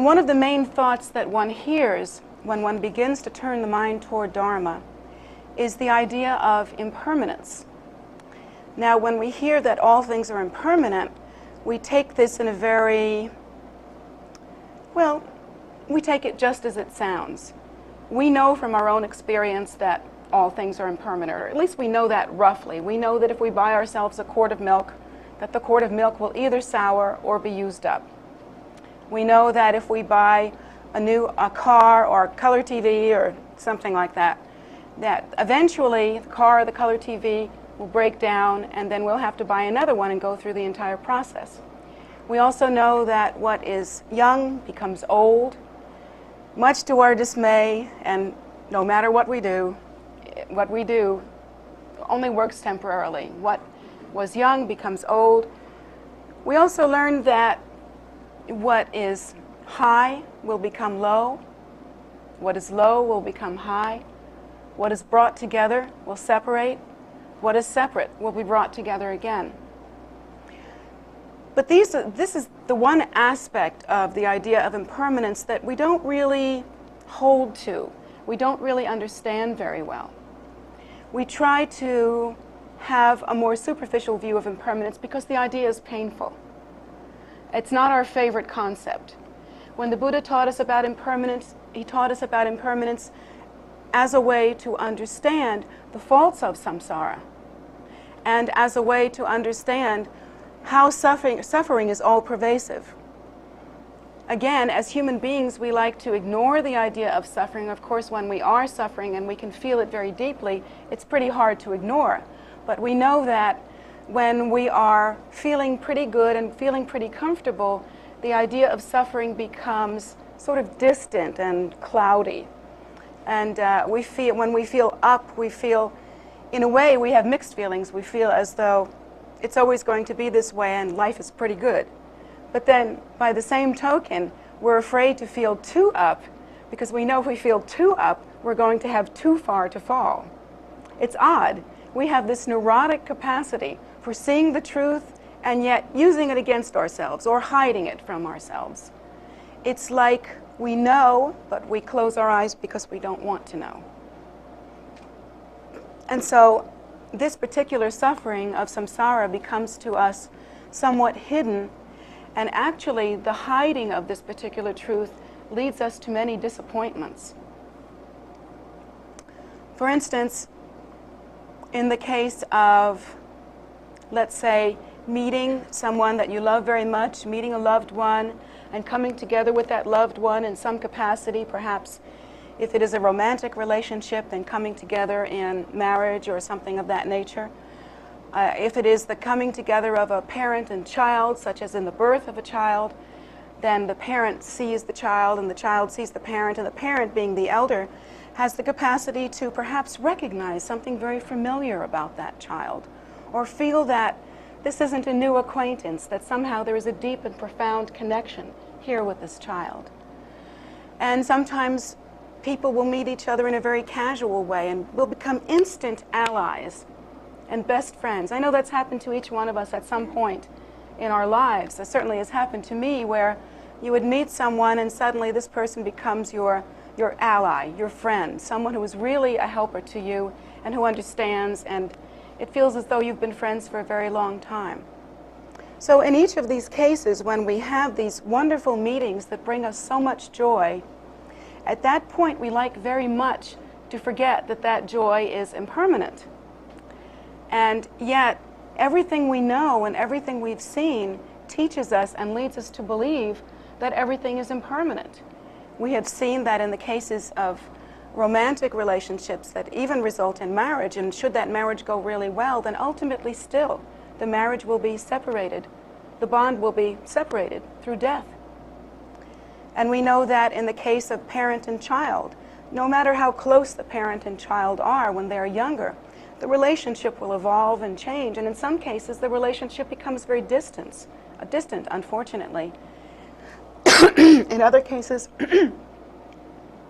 One of the main thoughts that one hears when one begins to turn the mind toward Dharma is the idea of impermanence. Now, when we hear that all things are impermanent, we take this in a very, well, we take it just as it sounds. We know from our own experience that all things are impermanent, or at least we know that roughly. We know that if we buy ourselves a quart of milk, that the quart of milk will either sour or be used up. We know that if we buy a car or a color TV or something like that, that eventually the car or the color TV will break down, and then we'll have to buy another one and go through the entire process. We also know that what is young becomes old, much to our dismay, and no matter what we do only works temporarily. What was young becomes old. We also learned that what is high will become low. What is low will become high. What is brought together will separate. What is separate will be brought together again. But this is the one aspect of the idea of impermanence that we don't really hold to. We don't really understand very well. We try to have a more superficial view of impermanence because the idea is painful. It's not our favorite concept. When the Buddha taught us about impermanence, he taught us about impermanence as a way to understand the faults of samsara, and as a way to understand how suffering is all-pervasive. Again, as human beings, we like to ignore the idea of suffering. Of course, when we are suffering and we can feel it very deeply, it's pretty hard to ignore. But we know that when we are feeling pretty good and feeling pretty comfortable, the idea of suffering becomes sort of distant and cloudy. And when we feel up, we feel, in a way, we have mixed feelings. We feel as though it's always going to be this way and life is pretty good. But then, by the same token, we're afraid to feel too up, because we know if we feel too up, we're going to have too far to fall. It's odd. We have this neurotic capacity for seeing the truth and yet using it against ourselves or hiding it from ourselves. It's like we know, but we close our eyes because we don't want to know. And so this particular suffering of samsara becomes to us somewhat hidden, and actually the hiding of this particular truth leads us to many disappointments. For instance, in the case of, let's say, meeting someone that you love very much, meeting a loved one, and coming together with that loved one in some capacity, perhaps if it is a romantic relationship, then coming together in marriage or something of that nature. If it is the coming together of a parent and child, such as in the birth of a child, then the parent sees the child and the child sees the parent, and the parent, being the elder, has the capacity to perhaps recognize something very familiar about that child, or feel that this isn't a new acquaintance, that somehow there is a deep and profound connection here with this child. And sometimes people will meet each other in a very casual way and will become instant allies and best friends. I know that's happened to each one of us at some point in our lives. It certainly has happened to me, where you would meet someone and suddenly this person becomes your ally, your friend, someone who is really a helper to you and who understands, and it feels as though you've been friends for a very long time. So in each of these cases, when we have these wonderful meetings that bring us so much joy, at that point we like very much to forget that that joy is impermanent. And yet, everything we know and everything we've seen teaches us and leads us to believe that everything is impermanent. We have seen that in the cases of romantic relationships that even result in marriage, and should that marriage go really well, then ultimately still the marriage will be separated. The bond will be separated through death. And we know that in the case of parent and child, no matter how close the parent and child are when they're younger, the relationship will evolve and change, and in some cases the relationship becomes very distant, unfortunately. In other cases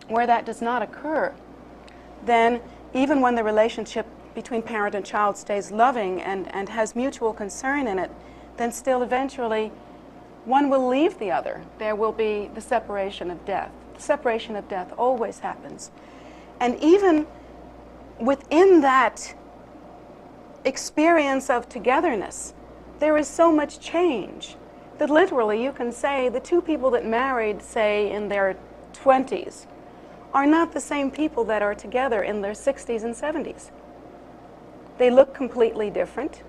where that does not occur, then even when the relationship between parent and child stays loving and has mutual concern in it, then still eventually one will leave the other. There will be the separation of death. The separation of death always happens. And even within that experience of togetherness, there is so much change that literally you can say the two people that married, say, in their 20s are not the same people that are together in their 60s and 70s. They look completely different.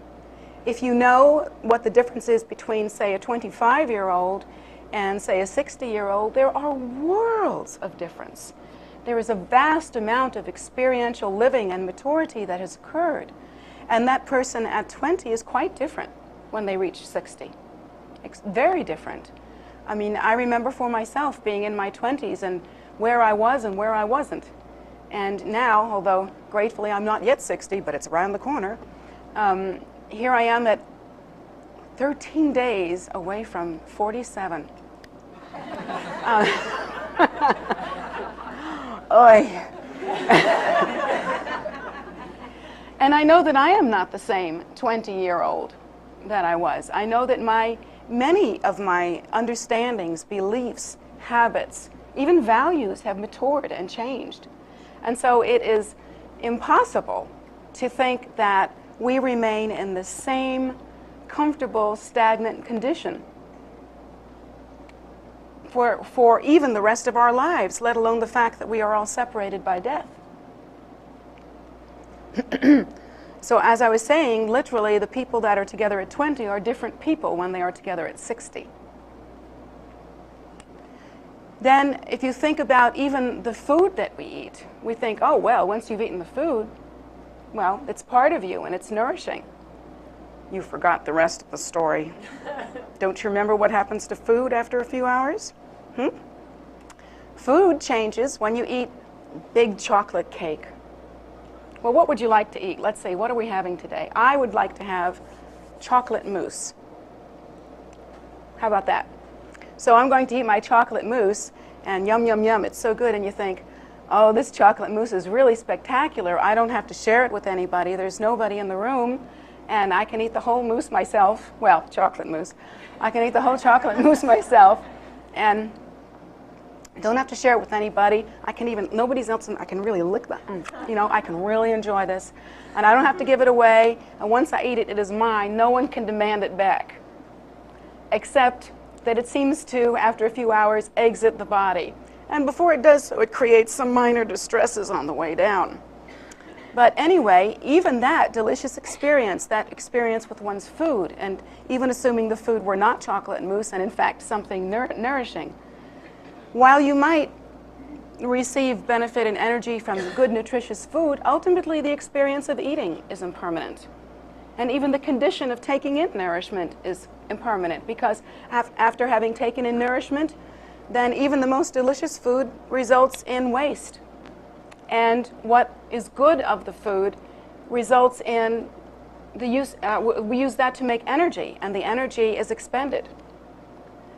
If you know what the difference is between, say, a 25-year-old and, say, a 60-year-old, there are worlds of difference. There is a vast amount of experiential living and maturity that has occurred. And that person at 20 is quite different when they reach 60. It's very different. I mean, I remember for myself being in my 20s and where I was and where I wasn't. And now, although gratefully I'm not yet 60, but it's around the corner, here I am at 13 days away from 47. Oy. And I know that I am not the same 20-year-old that I was. I know that many of my understandings, beliefs, habits, even values have matured and changed. And so it is impossible to think that we remain in the same comfortable, stagnant condition for even the rest of our lives, let alone the fact that we are all separated by death. So as I was saying, literally the people that are together at 20 are different people when they are together at 60. Then if you think about even the food that we eat, we think, oh, well, once you've eaten the food, well, it's part of you and it's nourishing. You forgot the rest of the story. Don't you remember what happens to food after a few hours? Food changes when you eat big chocolate cake. Well, what would you like to eat? Let's say, what are we having today? I would like to have chocolate mousse. How about that? So I'm going to eat my chocolate mousse, and yum, yum, yum, it's so good, and you think, oh, this chocolate mousse is really spectacular. I don't have to share it with anybody. There's nobody in the room, and I can eat the whole mousse myself. Well, chocolate mousse. I can eat the whole chocolate mousse myself, and don't have to share it with anybody. I can even, nobody's else, I can really lick that. You know, I can really enjoy this. And I don't have to give it away. And once I eat it, it is mine. No one can demand it back. Except that it seems to, after a few hours, exit the body. And before it does so, it creates some minor distresses on the way down. But anyway, even that delicious experience, that experience with one's food, and even assuming the food were not chocolate mousse and in fact something nourishing, while you might receive benefit and energy from good, nutritious food, ultimately the experience of eating is impermanent. And even the condition of taking in nourishment is impermanent, because after having taken in nourishment, then even the most delicious food results in waste. And what is good of the food results in the use, we use that to make energy, and the energy is expended.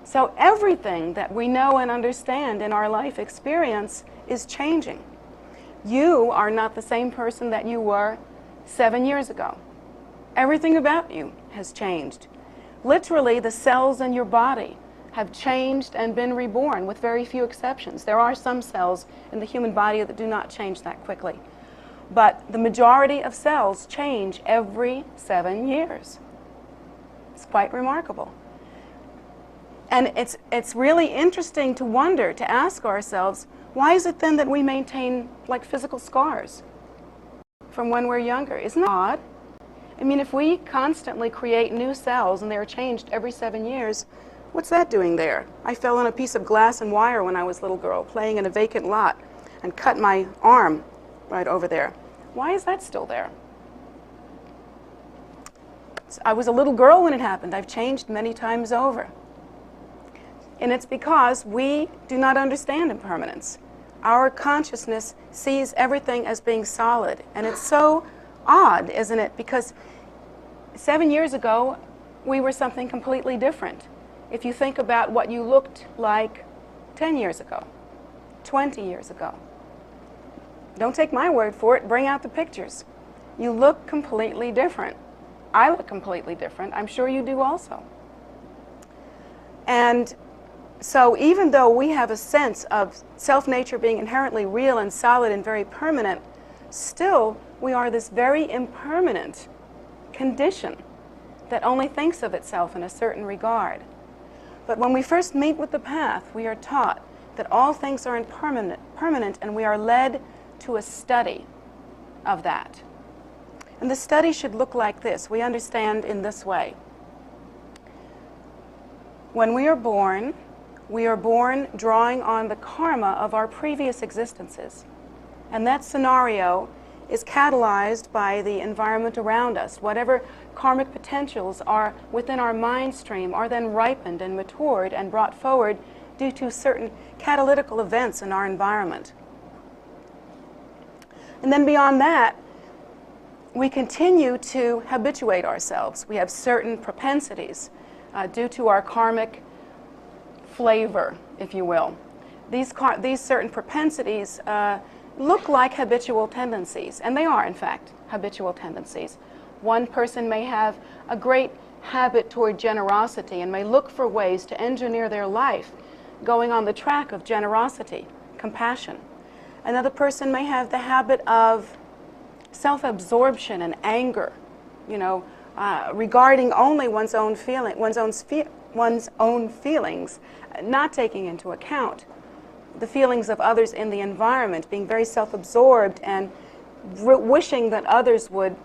So everything that we know and understand in our life experience is changing. You are not the same person that you were 7 years ago. Everything about you has changed. Literally, the cells in your body have changed and been reborn with very few exceptions. There are some cells in the human body that do not change that quickly. But the majority of cells change every 7 years. It's quite remarkable. And it's really interesting to wonder, to ask ourselves, why is it then that we maintain like physical scars from when we're younger? Isn't that odd? I mean, if we constantly create new cells and they're changed every 7 years, what's that doing there? I fell on a piece of glass and wire when I was a little girl, playing in a vacant lot, and cut my arm right over there. Why is that still there? I was a little girl when it happened. I've changed many times over. And it's because we do not understand impermanence. Our consciousness sees everything as being solid. And it's so odd, isn't it? Because 7 years ago, we were something completely different. If you think about what you looked like 10 years ago, 20 years ago. Don't take my word for it. Bring out the pictures. You look completely different. I look completely different. I'm sure you do also. And so even though we have a sense of self-nature being inherently real and solid and very permanent, still we are this very impermanent condition that only thinks of itself in a certain regard. But when we first meet with the path, we are taught that all things are permanent, and we are led to a study of that. And the study should look like this. We understand in this way. When we are born drawing on the karma of our previous existences. And that scenario is catalyzed by the environment around us. Whatever karmic potentials are within our mind stream are then ripened and matured and brought forward due to certain catalytical events in our environment. And then beyond that, we continue to habituate ourselves. We have certain propensities due to our karmic flavor, if you will. These certain propensities look like habitual tendencies, and they are, in fact, habitual tendencies. One person may have a great habit toward generosity and may look for ways to engineer their life going on the track of generosity, compassion. Another person may have the habit of self-absorption and anger, regarding only one's own feelings, not taking into account the feelings of others in the environment, being very self-absorbed and wishing that others would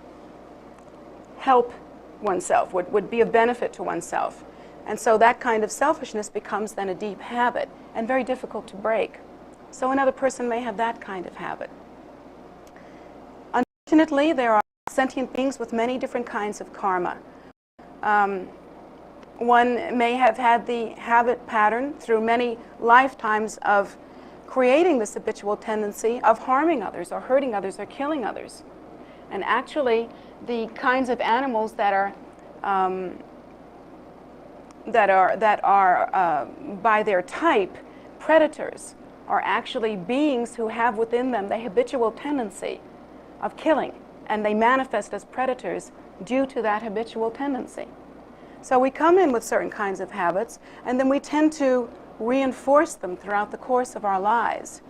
help oneself, would be of benefit to oneself. And so that kind of selfishness becomes then a deep habit and very difficult to break. So another person may have that kind of habit. Unfortunately, there are sentient beings with many different kinds of karma. One may have had the habit pattern through many lifetimes of creating this habitual tendency of harming others or hurting others or killing others. And actually, the kinds of animals that are by their type predators are actually beings who have within them the habitual tendency of killing, and they manifest as predators due to that habitual tendency. So we come in with certain kinds of habits, and then we tend to reinforce them throughout the course of our lives.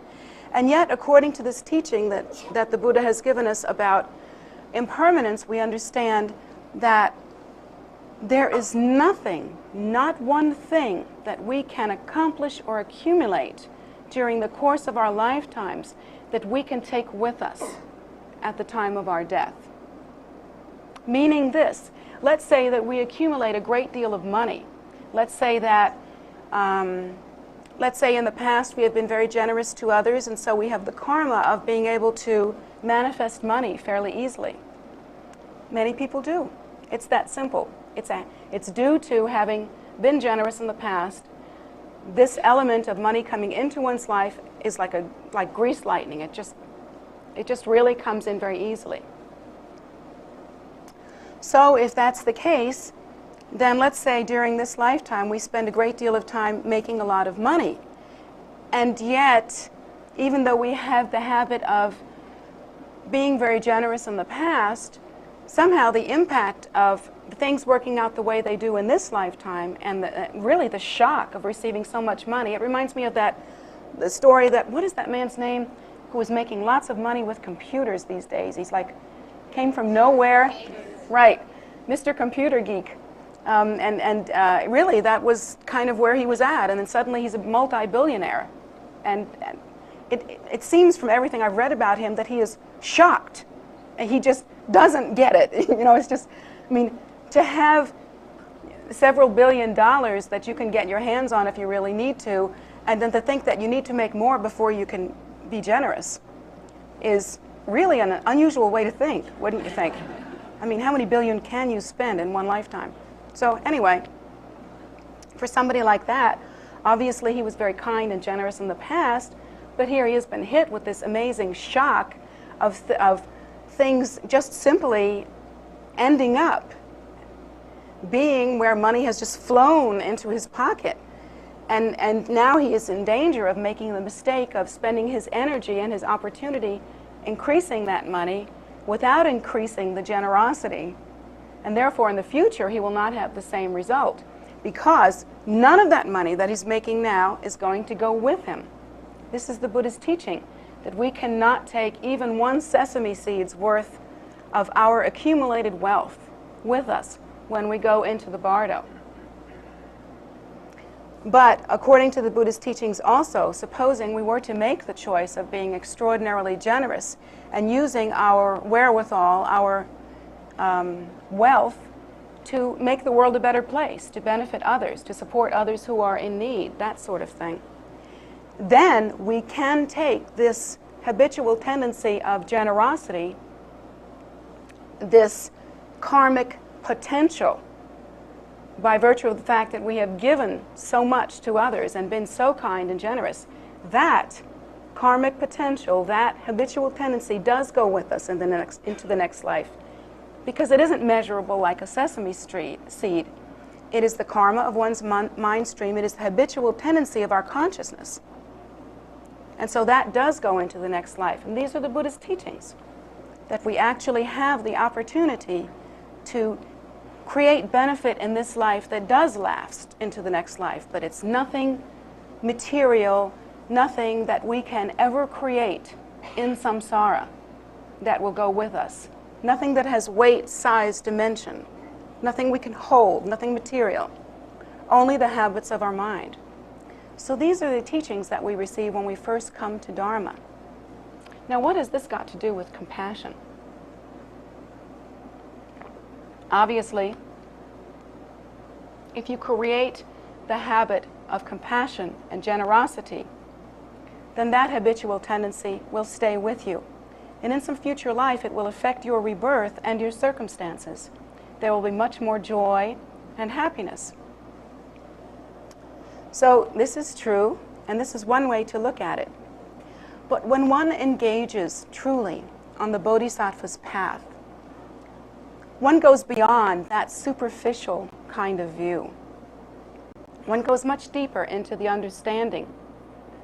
And yet, according to this teaching that the Buddha has given us about impermanence, we understand that there is nothing, not one thing, that we can accomplish or accumulate during the course of our lifetimes that we can take with us at the time of our death. Meaning this, let's say that we accumulate a great deal of money. Let's say that, let's say in the past we have been very generous to others, and so we have the karma of being able to manifest money fairly easily. Many people do. It's that simple. It's due to having been generous in the past. This element of money coming into one's life is like grease lightning. It just really comes in very easily. So if that's the case, then let's say during this lifetime we spend a great deal of time making a lot of money. And yet, even though we have the habit of being very generous in the past, somehow the impact of things working out the way they do in this lifetime and really the shock of receiving so much money, it reminds me of the story what is that man's name who is making lots of money with computers these days? He's came from nowhere. Right, Mr. Computer Geek. Really that was kind of where he was at, and then suddenly he's a multi-billionaire. And it seems from everything I've read about him that he is shocked. And he just doesn't get it. It's just, to have several $1 billion that you can get your hands on if you really need to, and then to think that you need to make more before you can be generous is really an unusual way to think, wouldn't you think? How many billion can you spend in one lifetime? So anyway, for somebody like that, obviously he was very kind and generous in the past, but here he has been hit with this amazing shock of things just simply ending up being where money has just flown into his pocket. And now he is in danger of making the mistake of spending his energy and his opportunity increasing that money without increasing the generosity. And therefore, in the future, he will not have the same result. because none of that money that he's making now is going to go with him. This is the Buddha's teaching, that we cannot take even one sesame seed's worth of our accumulated wealth with us when we go into the bardo. But according to the Buddha's teachings also, supposing we were to make the choice of being extraordinarily generous and using our wherewithal, our wealth, to make the world a better place, to benefit others, to support others who are in need, that sort of thing, then we can take this habitual tendency of generosity, this karmic potential, by virtue of the fact that we have given so much to others and been so kind and generous, that karmic potential, that habitual tendency does go with us into the next life. Because it isn't measurable like a sesame seed. It is the karma of one's mind stream. It is the habitual tendency of our consciousness. And so that does go into the next life. And these are the Buddha's teachings, that we actually have the opportunity to create benefit in this life that does last into the next life. But it's nothing material, nothing that we can ever create in samsara that will go with us. Nothing that has weight, size, dimension. Nothing we can hold, nothing material. Only the habits of our mind. So these are the teachings that we receive when we first come to Dharma. Now, what has this got to do with compassion? Obviously, if you create the habit of compassion and generosity, then that habitual tendency will stay with you. And in some future life, it will affect your rebirth and your circumstances. There will be much more joy and happiness. So this is true, and this is one way to look at it. But when one engages truly on the Bodhisattva's path, one goes beyond that superficial kind of view. One goes much deeper into the understanding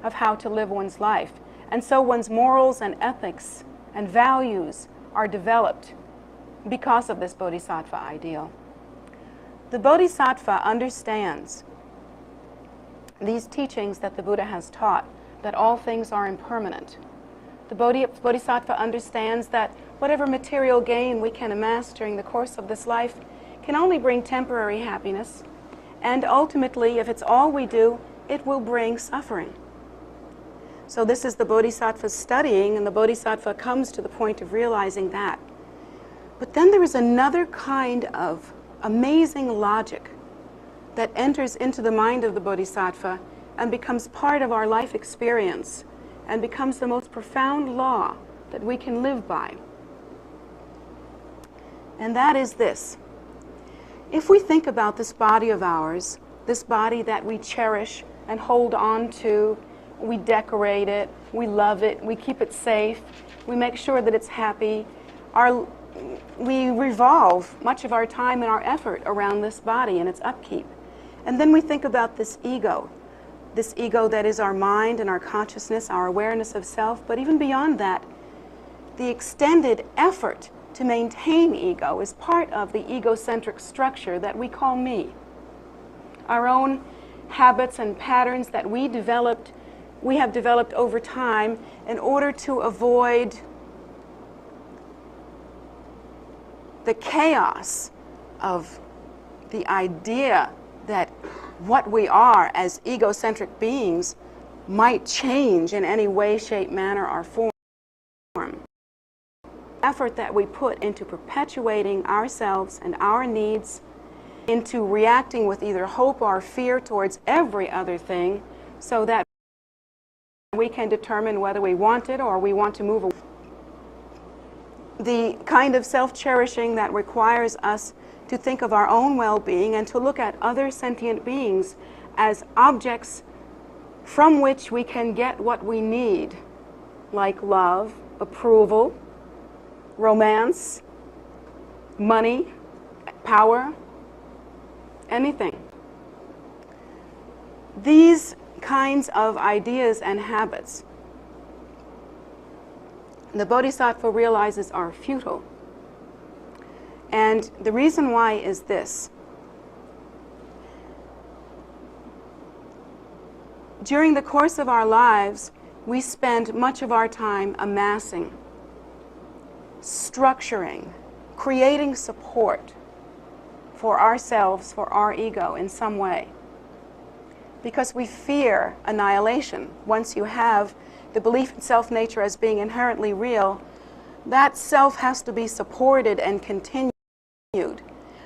of how to live one's life. And so one's morals and ethics and values are developed because of this Bodhisattva ideal. The Bodhisattva understands these teachings that the Buddha has taught, that all things are impermanent. The Bodhisattva understands that whatever material gain we can amass during the course of this life can only bring temporary happiness, and ultimately, if it's all we do, it will bring suffering. So this is the Bodhisattva's studying, and the Bodhisattva comes to the point of realizing that. But then there is another kind of amazing logic that enters into the mind of the Bodhisattva and becomes part of our life experience and becomes the most profound law that we can live by. And that is this. If we think about this body of ours, this body that we cherish and hold on to, we decorate it, we love it, we keep it safe, we make sure that it's happy. We revolve much of our time and our effort around this body and its upkeep. And then we think about this ego that is our mind and our consciousness, our awareness of self, but even beyond that, the extended effort to maintain ego is part of the egocentric structure that we call me. Our own habits and patterns that we have developed over time in order to avoid the chaos of the idea that what we are as egocentric beings might change in any way, shape, manner, or form. Effort that we put into perpetuating ourselves and our needs, into reacting with either hope or fear towards every other thing, so that we can determine whether we want it or we want to move away. The kind of self-cherishing that requires us to think of our own well-being and to look at other sentient beings as objects from which we can get what we need, like love, approval, romance, money, power, anything. These kinds of ideas and habits, the Bodhisattva realizes, are futile. And the reason why is this. during the course of our lives, we spend much of our time amassing, structuring, creating support for ourselves, for our ego in some way. Because we fear annihilation. Once you have the belief in self-nature as being inherently real, that self has to be supported and continued.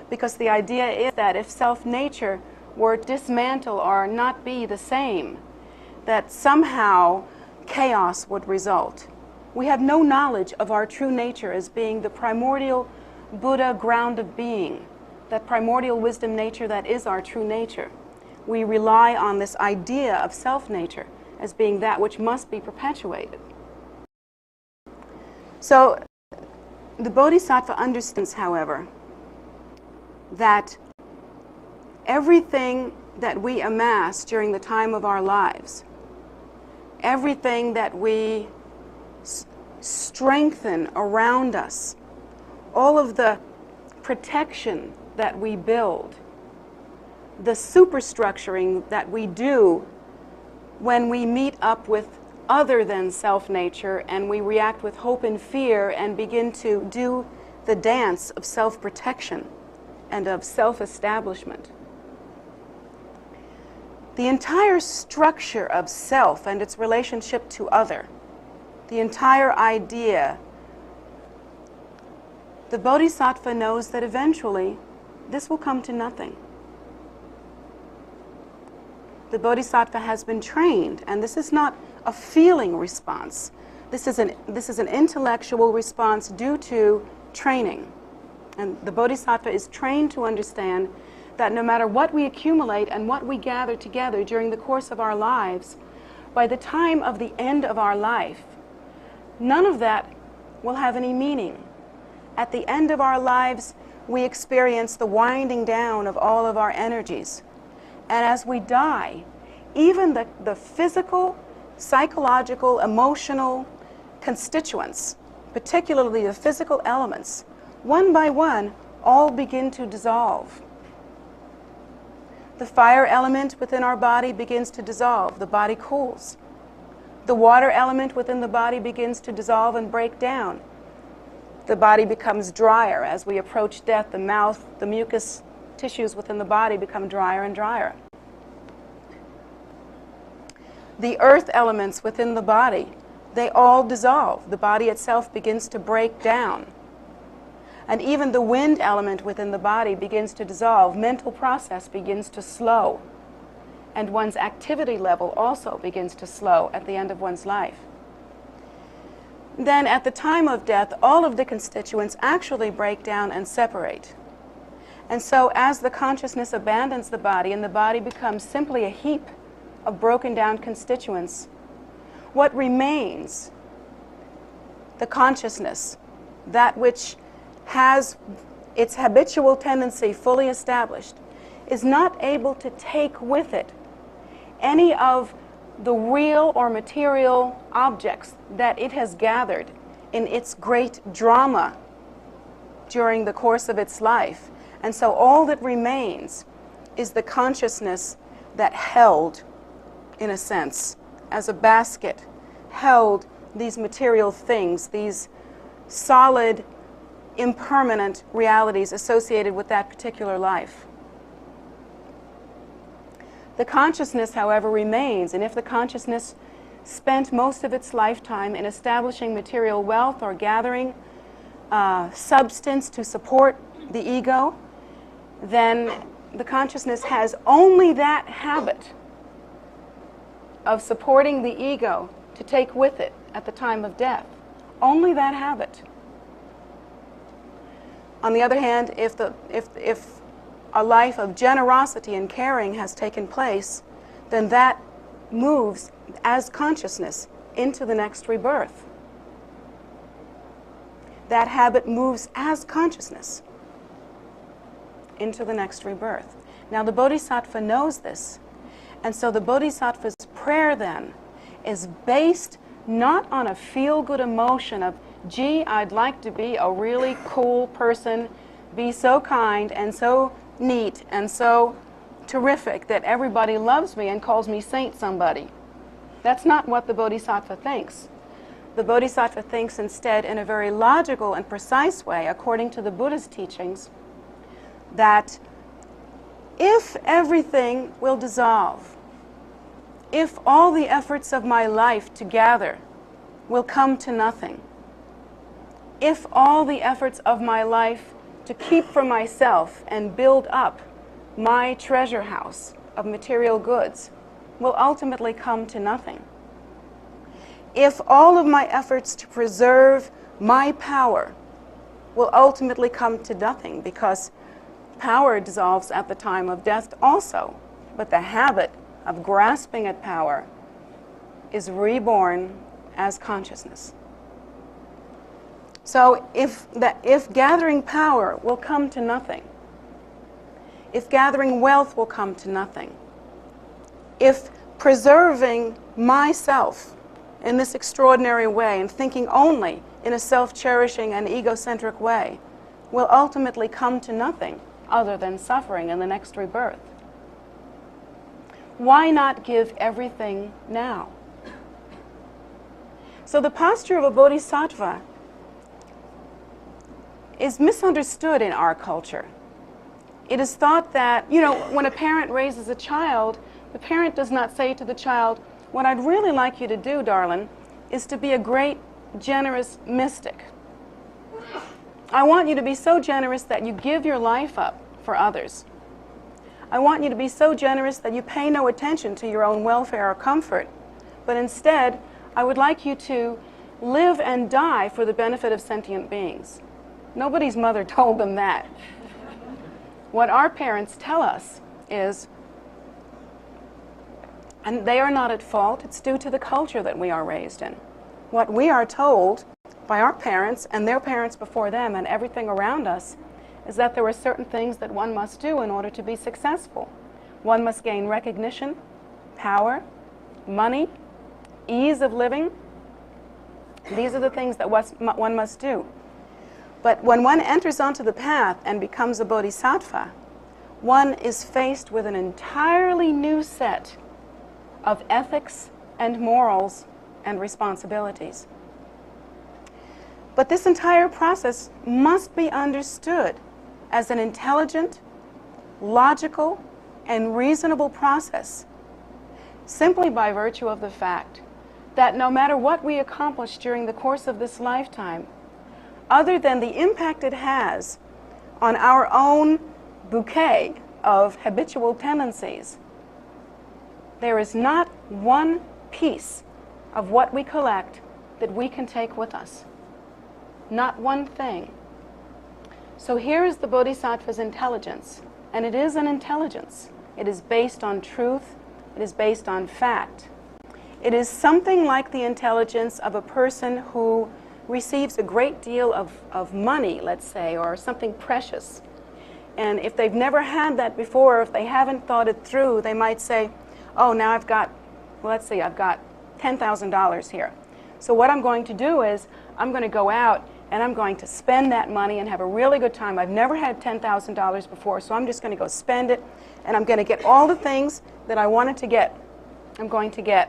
Because the idea is that if self-nature were to dismantle or not be the same, that somehow chaos would result. We have no knowledge of our true nature as being the primordial Buddha ground of being, that primordial wisdom nature that is our true nature. We rely on this idea of self-nature as being that which must be perpetuated. So the Bodhisattva understands, however, that everything that we amass during the time of our lives, everything that we strengthen around us, all of the protection that we build, the superstructuring that we do when we meet up with other than self-nature and we react with hope and fear and begin to do the dance of self-protection and of self-establishment. The entire structure of self and its relationship to other, the entire idea, the Bodhisattva knows that eventually this will come to nothing. The Bodhisattva has been trained, and this is not a feeling response. This is an intellectual response due to training. And the Bodhisattva is trained to understand that no matter what we accumulate and what we gather together during the course of our lives, by the time of the end of our life, none of that will have any meaning. At the end of our lives, we experience the winding down of all of our energies. And as we die, even the physical, psychological, emotional constituents, particularly the physical elements, one by one, all begin to dissolve. The fire element within our body begins to dissolve. The body cools. The water element within the body begins to dissolve and break down. The body becomes drier. As we approach death, the mouth, the mucous tissues within the body become drier and drier. The earth elements within the body, they all dissolve. The body itself begins to break down. And even the wind element within the body begins to dissolve. Mental process begins to slow. And one's activity level also begins to slow at the end of one's life. Then at the time of death, all of the constituents actually break down and separate. And so as the consciousness abandons the body and the body becomes simply a heap of broken down constituents, what remains, the consciousness, that which has its habitual tendency fully established, is not able to take with it any of the real or material objects that it has gathered in its great drama during the course of its life. And so all that remains is the consciousness that held, in a sense, as a basket, held these material things, these solid, impermanent realities associated with that particular life. The consciousness, however, remains, and if the consciousness spent most of its lifetime in establishing material wealth or gathering substance to support the ego, then the consciousness has only that habit of supporting the ego to take with it at the time of death. Only that habit. On the other hand, if a life of generosity and caring has taken place, then that moves as consciousness into the next rebirth. That habit moves as consciousness into the next rebirth. Now the Bodhisattva knows this, and so the Bodhisattva's prayer then is based not on a feel-good emotion of, gee, I'd like to be a really cool person, be so kind and so neat and so terrific, that everybody loves me and calls me saint somebody. That's not what the Bodhisattva thinks. The Bodhisattva thinks instead in a very logical and precise way, according to the Buddha's teachings, that if everything will dissolve, if all the efforts of my life to gather will come to nothing, if all the efforts of my life to keep for myself and build up my treasure house of material goods will ultimately come to nothing, if all of my efforts to preserve my power will ultimately come to nothing, because power dissolves at the time of death also, but the habit of grasping at power is reborn as consciousness. So if gathering power will come to nothing, if gathering wealth will come to nothing, if preserving myself in this extraordinary way and thinking only in a self-cherishing and egocentric way will ultimately come to nothing other than suffering in the next rebirth, why not give everything now? So the posture of a bodhisattva is misunderstood in our culture. It is thought that, when a parent raises a child, the parent does not say to the child, "What I'd really like you to do, darling, is to be a great, generous mystic. I want you to be so generous that you give your life up for others. I want you to be so generous that you pay no attention to your own welfare or comfort, but instead, I would like you to live and die for the benefit of sentient beings." Nobody's mother told them that. What our parents tell us is, and they are not at fault, it's due to the culture that we are raised in. What we are told by our parents and their parents before them and everything around us is that there are certain things that one must do in order to be successful. One must gain recognition, power, money, ease of living. These are the things that one must do. But when one enters onto the path and becomes a bodhisattva, one is faced with an entirely new set of ethics and morals and responsibilities. But this entire process must be understood as an intelligent, logical, and reasonable process, simply by virtue of the fact that no matter what we accomplish during the course of this lifetime, other than the impact it has on our own bouquet of habitual tendencies, there is not one piece of what we collect that we can take with us. Not one thing. So here is the Bodhisattva's intelligence, and it is an intelligence. It is based on truth. It is based on fact. It is something like the intelligence of a person who receives a great deal of money, let's say, or something precious. And if they've never had that before, if they haven't thought it through, they might say, "Oh, now I've got $10,000 here. So what I'm going to do is I'm going to go out and I'm going to spend that money and have a really good time. I've never had $10,000 before, so I'm just going to go spend it, and I'm going to get all the things that I wanted to get. I'm going to get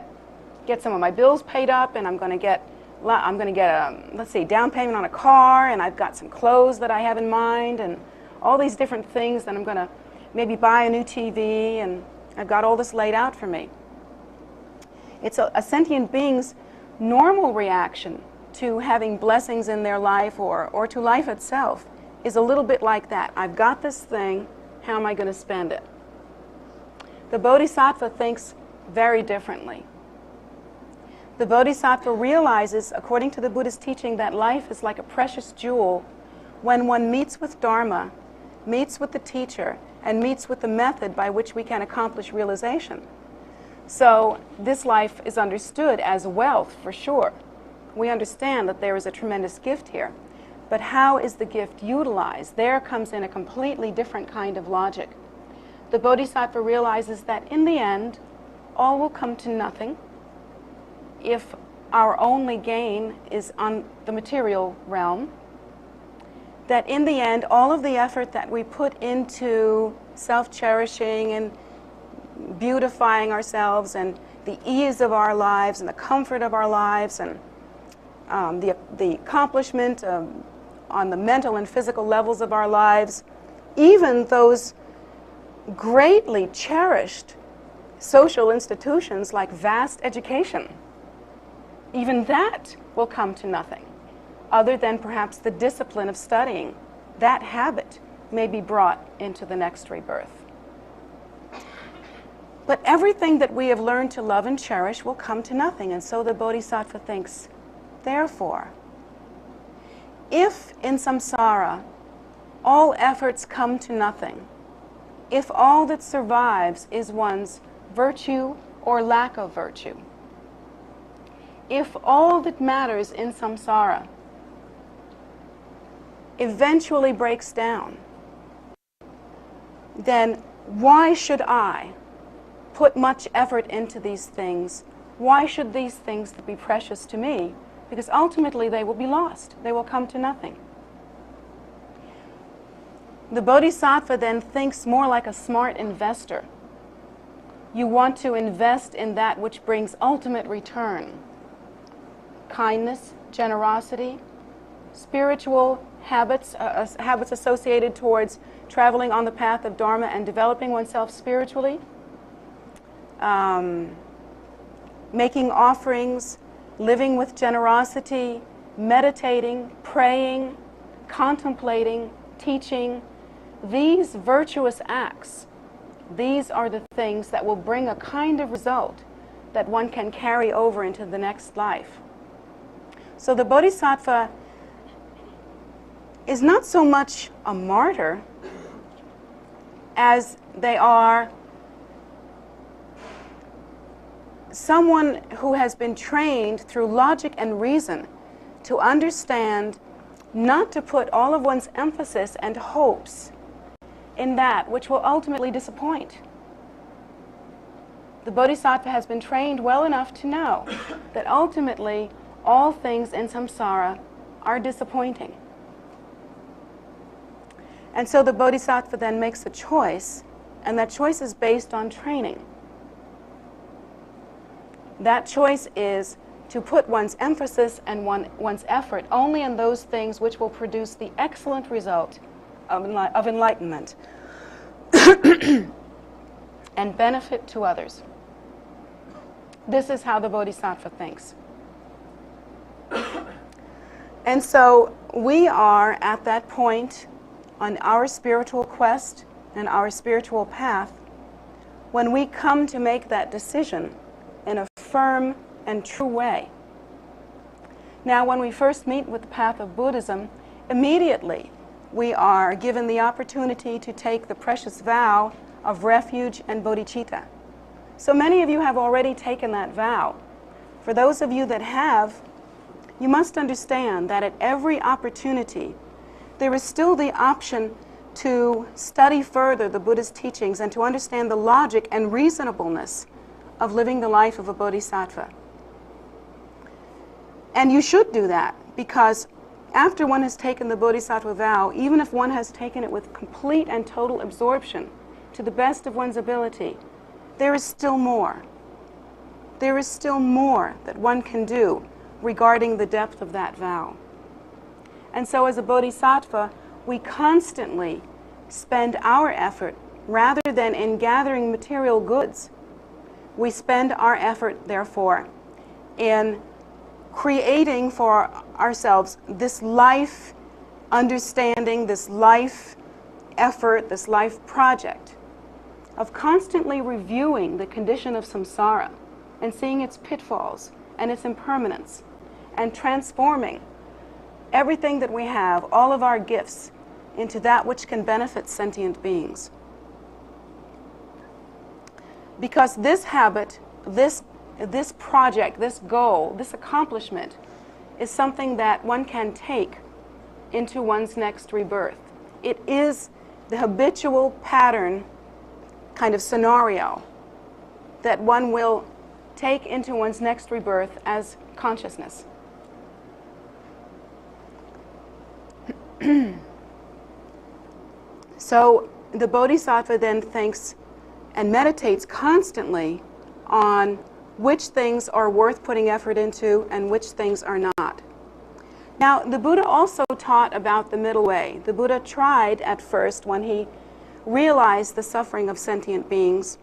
some of my bills paid up, and I'm going to get a down payment on a car, and I've got some clothes that I have in mind, and all these different things that I'm going to maybe buy a new TV, and I've got all this laid out for me." It's a sentient being's normal reaction to having blessings in their life or to life itself is a little bit like that. I've got this thing, how am I going to spend it? The Bodhisattva thinks very differently. The Bodhisattva realizes, according to the Buddha's teaching, that life is like a precious jewel when one meets with Dharma, meets with the teacher, and meets with the method by which we can accomplish realization. So this life is understood as wealth, for sure. We understand that there is a tremendous gift here. But how is the gift utilized? There comes in a completely different kind of logic. The Bodhisattva realizes that in the end, all will come to nothing if our only gain is on the material realm. That in the end, all of the effort that we put into self-cherishing and beautifying ourselves and the ease of our lives and the comfort of our lives and the accomplishment on the mental and physical levels of our lives, even those greatly cherished social institutions like vast education, even that will come to nothing, other than perhaps the discipline of studying. That habit may be brought into the next rebirth. But everything that we have learned to love and cherish will come to nothing. And so the Bodhisattva thinks, therefore, if in samsara all efforts come to nothing, if all that survives is one's virtue or lack of virtue, if all that matters in samsara eventually breaks down, then why should I put much effort into these things? Why should these things be precious to me? Because ultimately they will be lost. They will come to nothing. The Bodhisattva then thinks more like a smart investor. You want to invest in that which brings ultimate return. Kindness, generosity, spiritual habits, habits associated towards traveling on the path of Dharma and developing oneself spiritually, making offerings, living with generosity, meditating, praying, contemplating, teaching. These virtuous acts, these are the things that will bring a kind of result that one can carry over into the next life. So the Bodhisattva is not so much a martyr as they are someone who has been trained through logic and reason to understand not to put all of one's emphasis and hopes in that which will ultimately disappoint. The Bodhisattva has been trained well enough to know that ultimately all things in samsara are disappointing. And so the Bodhisattva then makes a choice, and that choice is based on training. That choice is to put one's emphasis and one's effort only in those things which will produce the excellent result of enlightenment and benefit to others. This is how the Bodhisattva thinks. And so we are at that point on our spiritual quest and our spiritual path when we come to make that decision in a firm and true way. Now, when we first meet with the path of Buddhism, immediately we are given the opportunity to take the precious vow of refuge and bodhicitta. So many of you have already taken that vow. For those of you that have, you must understand that at every opportunity, there is still the option to study further the Buddha's teachings and to understand the logic and reasonableness of living the life of a bodhisattva. And you should do that, because after one has taken the bodhisattva vow, even if one has taken it with complete and total absorption to the best of one's ability, there is still more. There is still more that one can do regarding the depth of that vow. And so as a bodhisattva, we constantly spend our effort, rather than in gathering material goods, we spend our effort, therefore, in creating for ourselves this life understanding, this life effort, this life project of constantly reviewing the condition of samsara and seeing its pitfalls and its impermanence and transforming everything that we have, all of our gifts, into that which can benefit sentient beings. Because this habit, this project, this goal, this accomplishment is something that one can take into one's next rebirth. It is the habitual pattern kind of scenario that one will take into one's next rebirth as consciousness. So the Bodhisattva then thinks, and meditates constantly on which things are worth putting effort into and which things are not. Now, the Buddha also taught about the middle way. The Buddha tried at first, when he realized the suffering of sentient beings,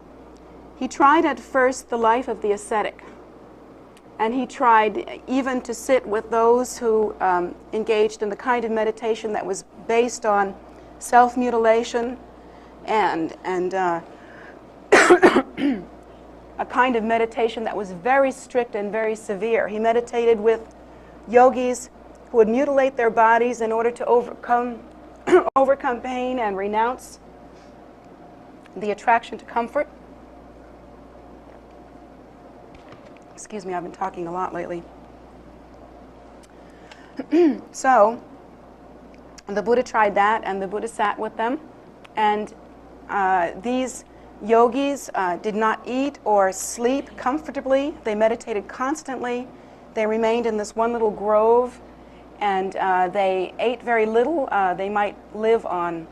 he tried at first the life of the ascetic. And he tried even to sit with those who engaged in the kind of meditation that was based on self-mutilation and a kind of meditation that was very strict and very severe. He meditated with yogis who would mutilate their bodies in order to overcome pain and renounce the attraction to comfort. Excuse me, I've been talking a lot lately. So, the Buddha tried that, and the Buddha sat with them. And these yogis did not eat or sleep comfortably. They meditated constantly. They remained in this one little grove, and they ate very little. They might live on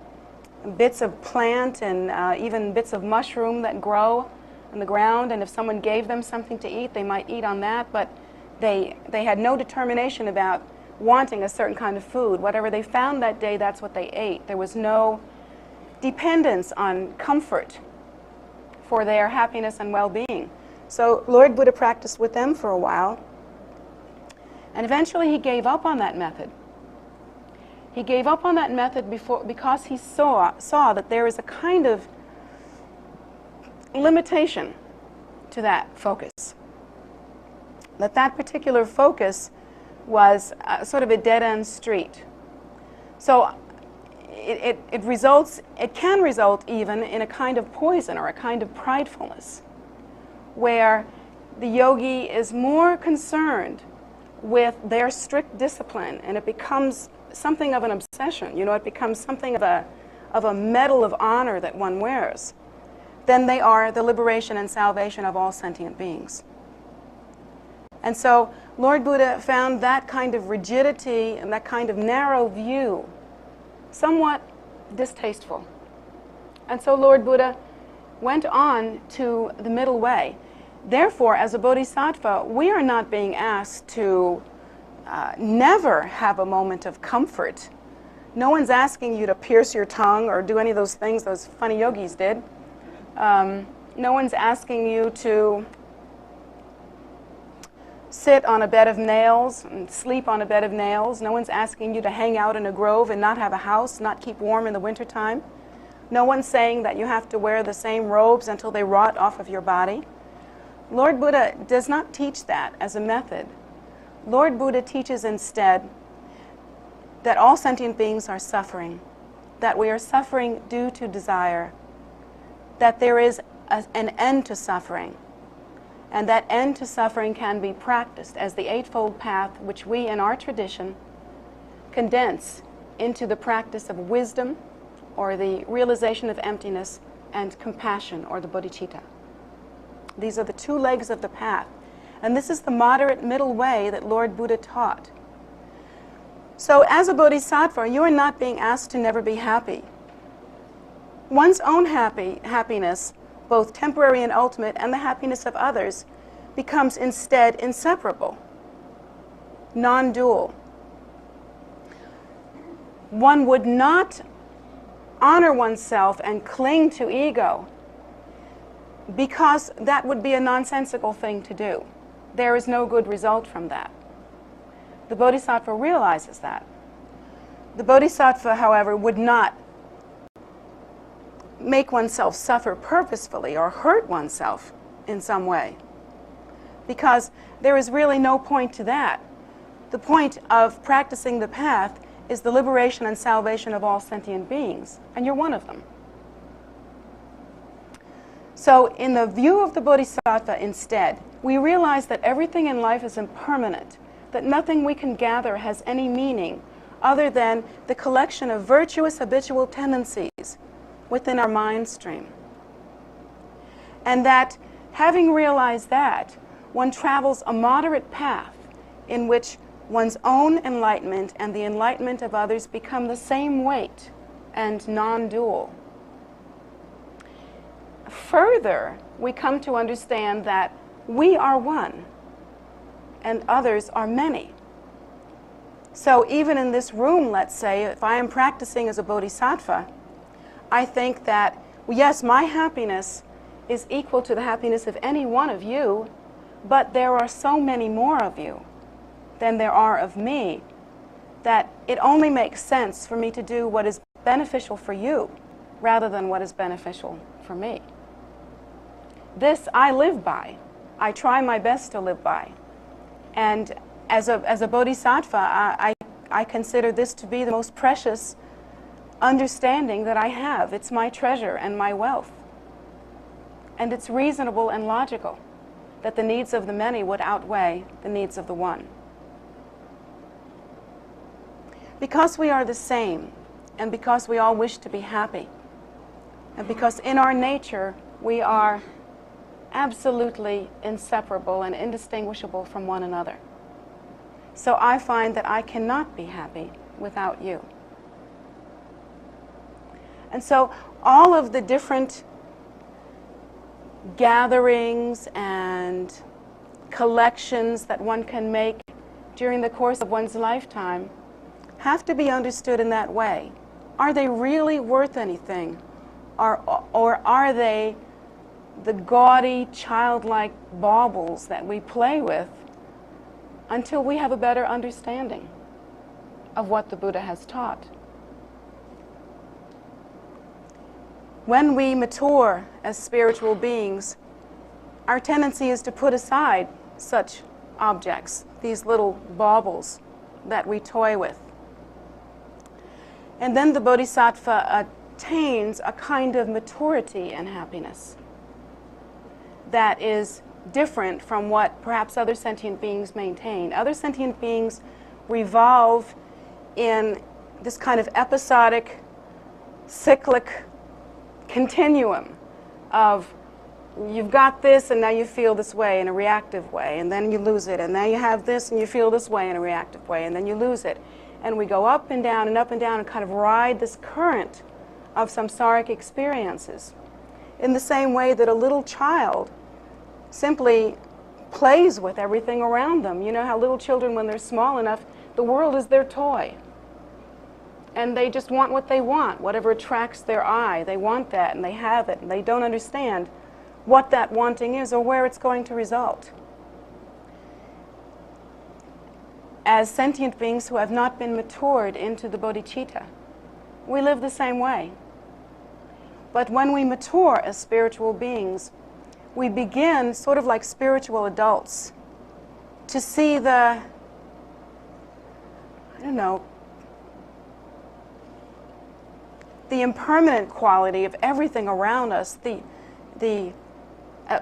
bits of plant and even bits of mushroom that grow on the ground, and if someone gave them something to eat, they might eat on that, but they had no determination about wanting a certain kind of food. Whatever they found that day, that's what they ate. There was no dependence on comfort for their happiness and well-being. So Lord Buddha practiced with them for a while, and eventually he gave up on that method. He gave up on that method because he saw that there is a kind of limitation to that focus. That particular focus was sort of a dead-end street. So it can result even in a kind of poison or a kind of pridefulness, where the yogi is more concerned with their strict discipline, and it becomes something of an obsession. You know, it becomes something of a medal of honor that one wears. Then they are the liberation and salvation of all sentient beings. And so Lord Buddha found that kind of rigidity and that kind of narrow view somewhat distasteful. And so Lord Buddha went on to the middle way. Therefore, as a bodhisattva, we are not being asked to never have a moment of comfort. No one's asking you to pierce your tongue or do any of those things those funny yogis did. No one's asking you to sit on a bed of nails and sleep on a bed of nails. No one's asking you to hang out in a grove and not have a house, not keep warm in the wintertime. No one's saying that you have to wear the same robes until they rot off of your body. Lord Buddha does not teach that as a method. Lord Buddha teaches instead that all sentient beings are suffering, that we are suffering due to desire, that there is an end to suffering, and that end to suffering can be practiced as the Eightfold Path, which we in our tradition condense into the practice of wisdom, or the realization of emptiness, and compassion, or the bodhicitta. These are the two legs of the path, and this is the moderate middle way that Lord Buddha taught. So as a bodhisattva, you are not being asked to never be happy. One's own happiness, both temporary and ultimate, and the happiness of others, becomes instead inseparable, non-dual. One would not honor oneself and cling to ego, because that would be a nonsensical thing to do. There is no good result from that. The Bodhisattva realizes that. The Bodhisattva, however, would not make oneself suffer purposefully or hurt oneself in some way, because there is really no point to that. The point of practicing the path is the liberation and salvation of all sentient beings, and you're one of them. So in the view of the Bodhisattva instead, we realize that everything in life is impermanent, that nothing we can gather has any meaning other than the collection of virtuous habitual tendencies within our mind stream. And that, having realized that, one travels a moderate path in which one's own enlightenment and the enlightenment of others become the same weight and non-dual. further we come to understand that we are one and others are many. So even in this room, let's say, if I am practicing as a Bodhisattva, I think that, yes, my happiness is equal to the happiness of any one of you, but there are so many more of you than there are of me that it only makes sense for me to do what is beneficial for you rather than what is beneficial for me. This I live by. I try my best to live by. And as a Bodhisattva, I consider this to be the most precious understanding that I have. It's my treasure and my wealth. And it's reasonable and logical that the needs of the many would outweigh the needs of the one. Because we are the same, and because we all wish to be happy, and because in our nature we are absolutely inseparable and indistinguishable from one another. So I find that I cannot be happy without you. And so all of the different gatherings and collections that one can make during the course of one's lifetime have to be understood in that way. Are they really worth anything? Or are they the gaudy, childlike baubles that we play with until we have a better understanding of what the Buddha has taught? When we mature as spiritual beings, our tendency is to put aside such objects, these little baubles that we toy with. And then the Bodhisattva attains a kind of maturity and happiness that is different from what perhaps other sentient beings maintain. Other sentient beings revolve in this kind of episodic, cyclic continuum of you've got this and now you feel this way in a reactive way, and then you lose it, and now you have this and you feel this way in a reactive way, and then you lose it. And we go up and down and kind of ride this current of samsaric experiences in the same way that a little child simply plays with everything around them. You know how little children, when they're small enough, the world is their toy. And they just want what they want, whatever attracts their eye. They want that, and they have it, and they don't understand what that wanting is or where it's going to result. As sentient beings who have not been matured into the bodhicitta, we live the same way. But when we mature as spiritual beings, we begin, sort of like spiritual adults, to see the, the impermanent quality of everything around us, the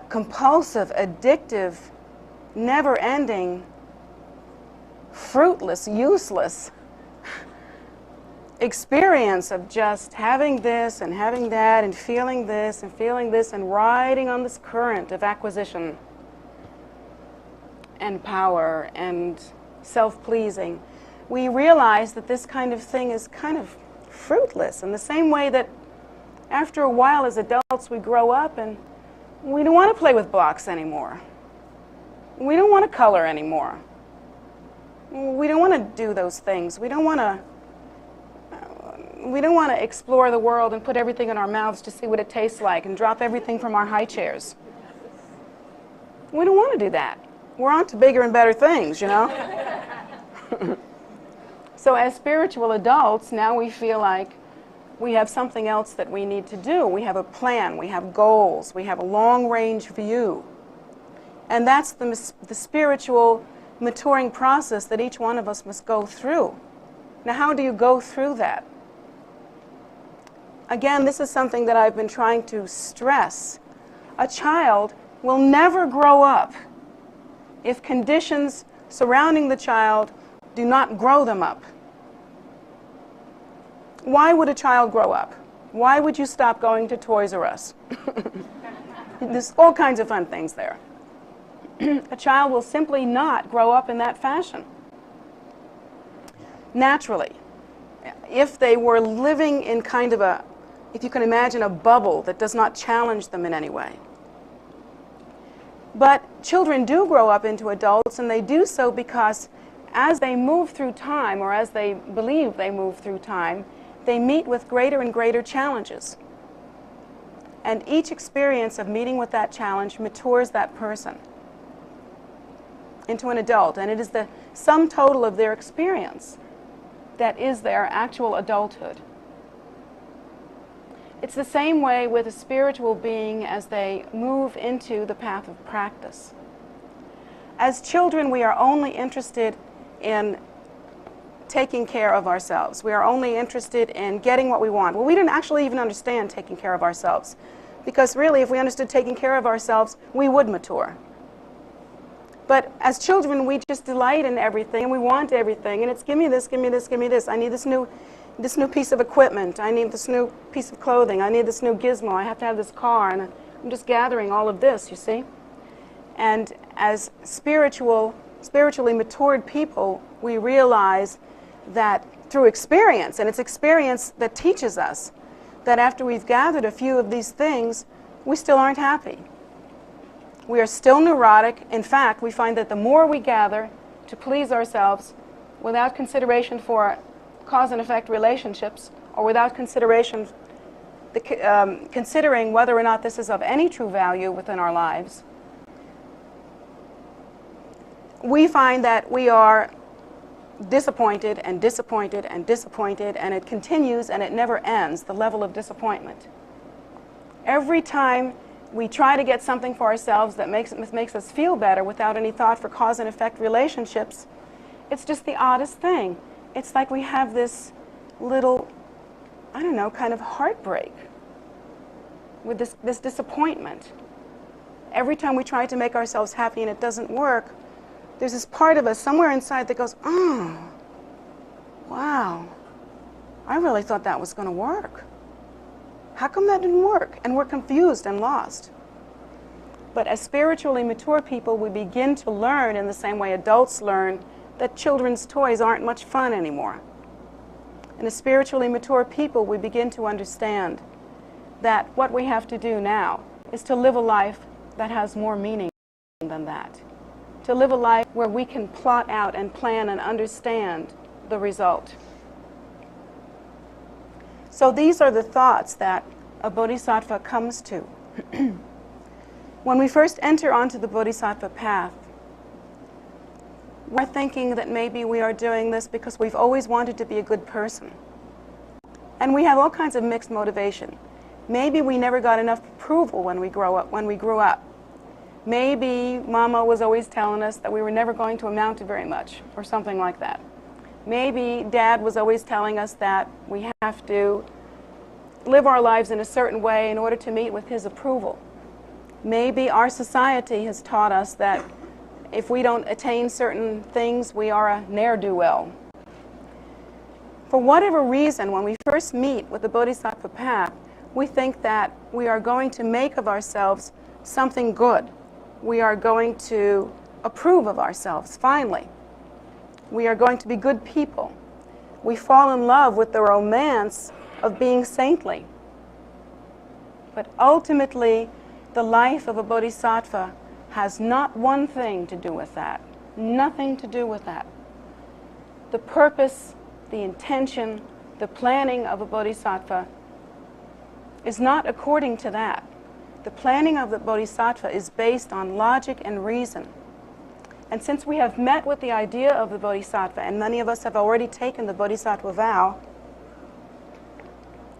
compulsive, addictive, never-ending, fruitless, useless experience of just having this and having that and feeling this and riding on this current of acquisition and power and self-pleasing. We realize that this kind of thing is kind of fruitless, in the same way that after a while as adults we grow up and we don't want to play with blocks anymore. We don't want to color anymore. We don't want to do those things. We don't want to explore the world and put everything in our mouths to see what it tastes like and drop everything from our high chairs. We don't want to do that. We're on to bigger and better things, you know? So as spiritual adults, now we feel like we have something else that we need to do. We have a plan, we have goals, we have a long-range view. And that's the spiritual maturing process that each one of us must go through. Now, how do you go through that? Again, this is something that I've been trying to stress. A child will never grow up if conditions surrounding the child do not grow them up. Why would a child grow up? Why would you stop going to Toys R Us? There's all kinds of fun things there. A child will simply not grow up in that fashion. Naturally, if they were living in kind of a, if you can imagine a bubble that does not challenge them in any way. But children do grow up into adults, and they do so because as they move through time, or as they believe they move through time, they meet with greater and greater challenges. And each experience of meeting with that challenge matures that person into an adult. And it is the sum total of their experience that is their actual adulthood. It's the same way with a spiritual being as they move into the path of practice. As children, we are only interested in taking care of ourselves. We are only interested in getting what we want. Well, we didn't actually even understand taking care of ourselves, because really, if we understood taking care of ourselves, we would mature. But as children, we just delight in everything, and we want everything, and it's give me this, give me this, give me this. I need this new piece of equipment. I need this new piece of clothing. I need this new gizmo. I have to have this car, and I'm just gathering all of this, you see. And as spiritually matured people, we realize that through experience, and it's experience that teaches us, that after we've gathered a few of these things, we still aren't happy. We are still neurotic. In fact, we find that the more we gather to please ourselves without consideration for cause and effect relationships, or without considering whether or not this is of any true value within our lives, we find that we are disappointed and disappointed and disappointed, and it continues and it never ends, the level of disappointment. Every time we try to get something for ourselves that makes us feel better without any thought for cause and effect relationships, it's just the oddest thing. It's like we have this little, I don't know, kind of heartbreak with this disappointment. Every time we try to make ourselves happy and it doesn't work, there's this part of us somewhere inside that goes, oh, wow, I really thought that was going to work. How come that didn't work? And we're confused and lost. But as spiritually mature people, we begin to learn in the same way adults learn that children's toys aren't much fun anymore. And as spiritually mature people, we begin to understand that what we have to do now is to live a life that has more meaning than that. To live a life where we can plot out and plan and understand the result. So these are the thoughts that a bodhisattva comes to. When we first enter onto the bodhisattva path, we're thinking that maybe we are doing this because we've always wanted to be a good person. And we have all kinds of mixed motivation. Maybe we never got enough approval when we grew up. Maybe Mama was always telling us that we were never going to amount to very much, or something like that. Maybe Dad was always telling us that we have to live our lives in a certain way in order to meet with his approval. Maybe our society has taught us that if we don't attain certain things, we are a ne'er-do-well. For whatever reason, when we first meet with the Bodhisattva path, we think that we are going to make of ourselves something good. We are going to approve of ourselves, finally. We are going to be good people. We fall in love with the romance of being saintly. But ultimately, the life of a bodhisattva has not one thing to do with that. Nothing to do with that. The purpose, the intention, the planning of a bodhisattva is not according to that. The planning of the bodhisattva is based on logic and reason. And since we have met with the idea of the bodhisattva, and many of us have already taken the bodhisattva vow,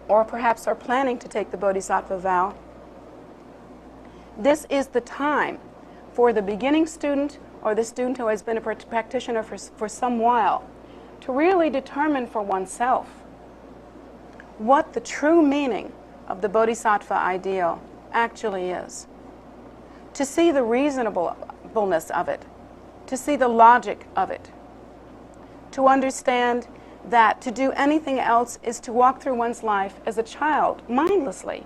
or perhaps are planning to take the bodhisattva vow, this is the time for the beginning student or the student who has been a practitioner for some while to really determine for oneself what the true meaning of the bodhisattva ideal actually is. To see the reasonableness of it, to see the logic of it, to understand that to do anything else is to walk through one's life as a child, mindlessly,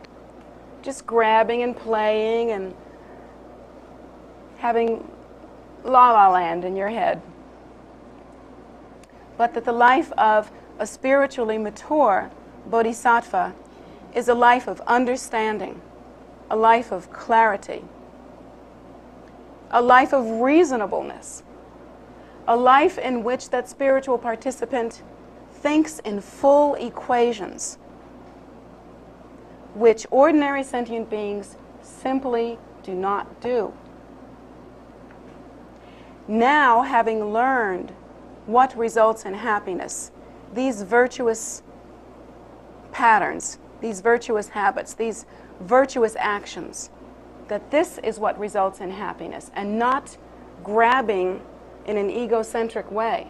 just grabbing and playing and having la-la land in your head. But that the life of a spiritually mature bodhisattva is a life of understanding, a life of clarity, a life of reasonableness, a life in which that spiritual participant thinks in full equations, which ordinary sentient beings simply do not do. Now, having learned what results in happiness, these virtuous patterns, these virtuous habits, these virtuous actions, that this is what results in happiness, and not grabbing in an egocentric way.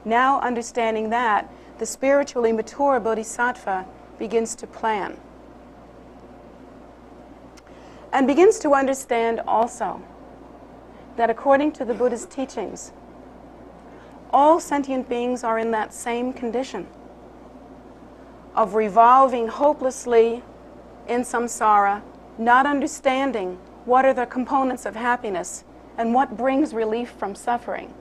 Now, understanding that, the spiritually mature Bodhisattva begins to plan. And begins to understand also that according to the Buddha's teachings, all sentient beings are in that same condition of revolving hopelessly in samsara, not understanding what are the components of happiness and what brings relief from suffering,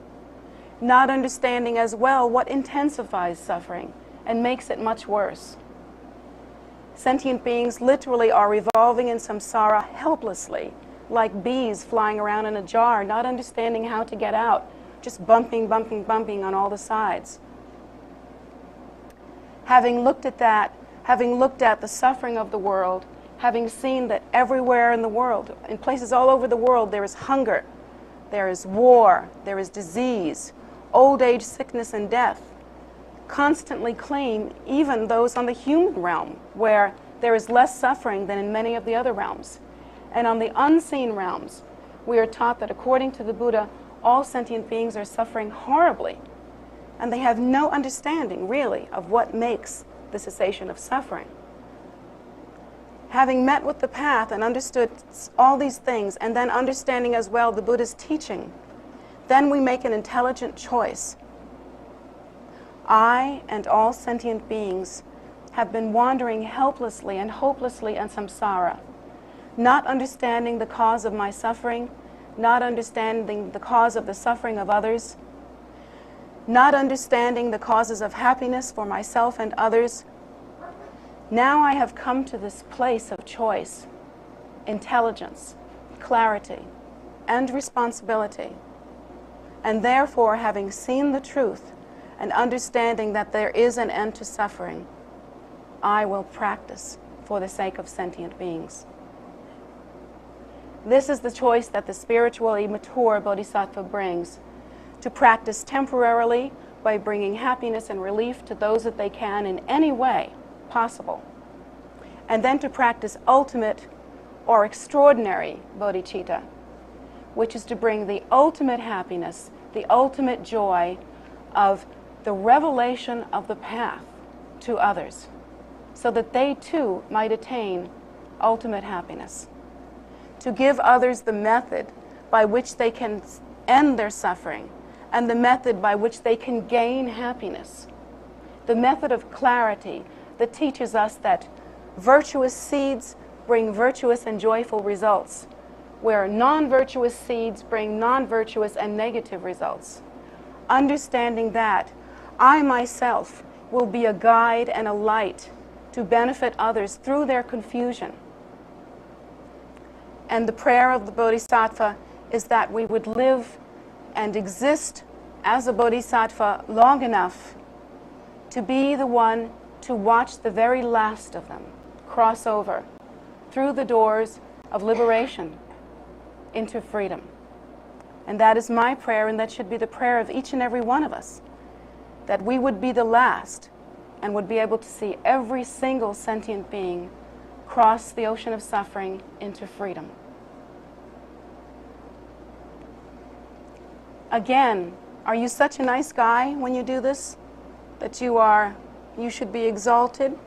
not understanding as well what intensifies suffering and makes it much worse. Sentient beings literally are revolving in samsara helplessly, like bees flying around in a jar, not understanding how to get out, just bumping, bumping, bumping on all the sides. Having looked at that, having looked at the suffering of the world, having seen that everywhere in the world, in places all over the world, there is hunger, there is war, there is disease, old age, sickness, and death, constantly claim even those on the human realm, where there is less suffering than in many of the other realms. And on the unseen realms, we are taught that according to the Buddha, all sentient beings are suffering horribly, and they have no understanding, really, of what makes the cessation of suffering. Having met with the path and understood all these things, and then understanding as well the Buddha's teaching, then we make an intelligent choice. I and all sentient beings have been wandering helplessly and hopelessly in samsara, not understanding the cause of my suffering, not understanding the cause of the suffering of others, not understanding the causes of happiness for myself and others. Now I have come to this place of choice, intelligence, clarity, and responsibility. And therefore, having seen the truth and understanding that there is an end to suffering, I will practice for the sake of sentient beings. This is the choice that the spiritually mature Bodhisattva brings, to practice temporarily by bringing happiness and relief to those that they can in any way possible, and then to practice ultimate or extraordinary bodhicitta, which is to bring the ultimate happiness, the ultimate joy of the revelation of the path to others, so that they too might attain ultimate happiness. To give others the method by which they can end their suffering, and the method by which they can gain happiness. The method of clarity that teaches us that virtuous seeds bring virtuous and joyful results, where non-virtuous seeds bring non-virtuous and negative results. Understanding that I myself will be a guide and a light to benefit others through their confusion. And the prayer of the Bodhisattva is that we would live and exist as a Bodhisattva long enough to be the one to watch the very last of them cross over through the doors of liberation into freedom. And that is my prayer, and that should be the prayer of each and every one of us, that we would be the last and would be able to see every single sentient being cross the ocean of suffering into freedom. Again, are you such a nice guy when you do this, that you should be exalted?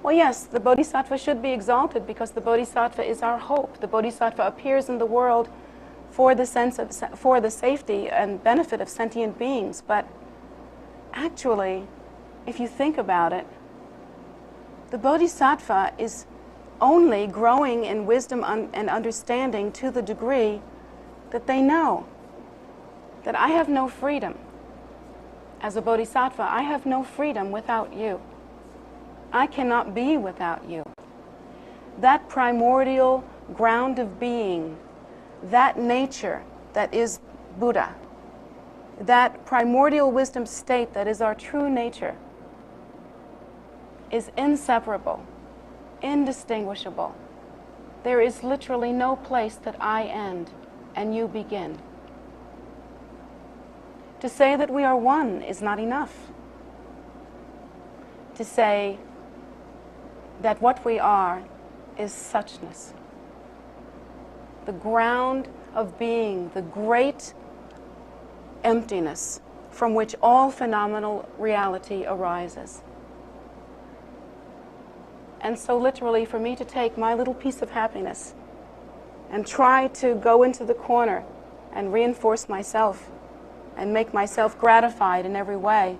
Well, yes, the Bodhisattva should be exalted because the Bodhisattva is our hope. The Bodhisattva appears in the world for the safety and benefit of sentient beings. But actually, if you think about it, the Bodhisattva is only growing in wisdom and understanding to the degree that they know that I have no freedom. As a Bodhisattva, I have no freedom without you. I cannot be without you. That primordial ground of being, that nature that is Buddha, that primordial wisdom state that is our true nature, is inseparable, indistinguishable. There is literally no place that I end and you begin. To say that we are one is not enough. To say that what we are is suchness. The ground of being, the great emptiness from which all phenomenal reality arises. And so literally for me to take my little piece of happiness and try to go into the corner and reinforce myself and make myself gratified in every way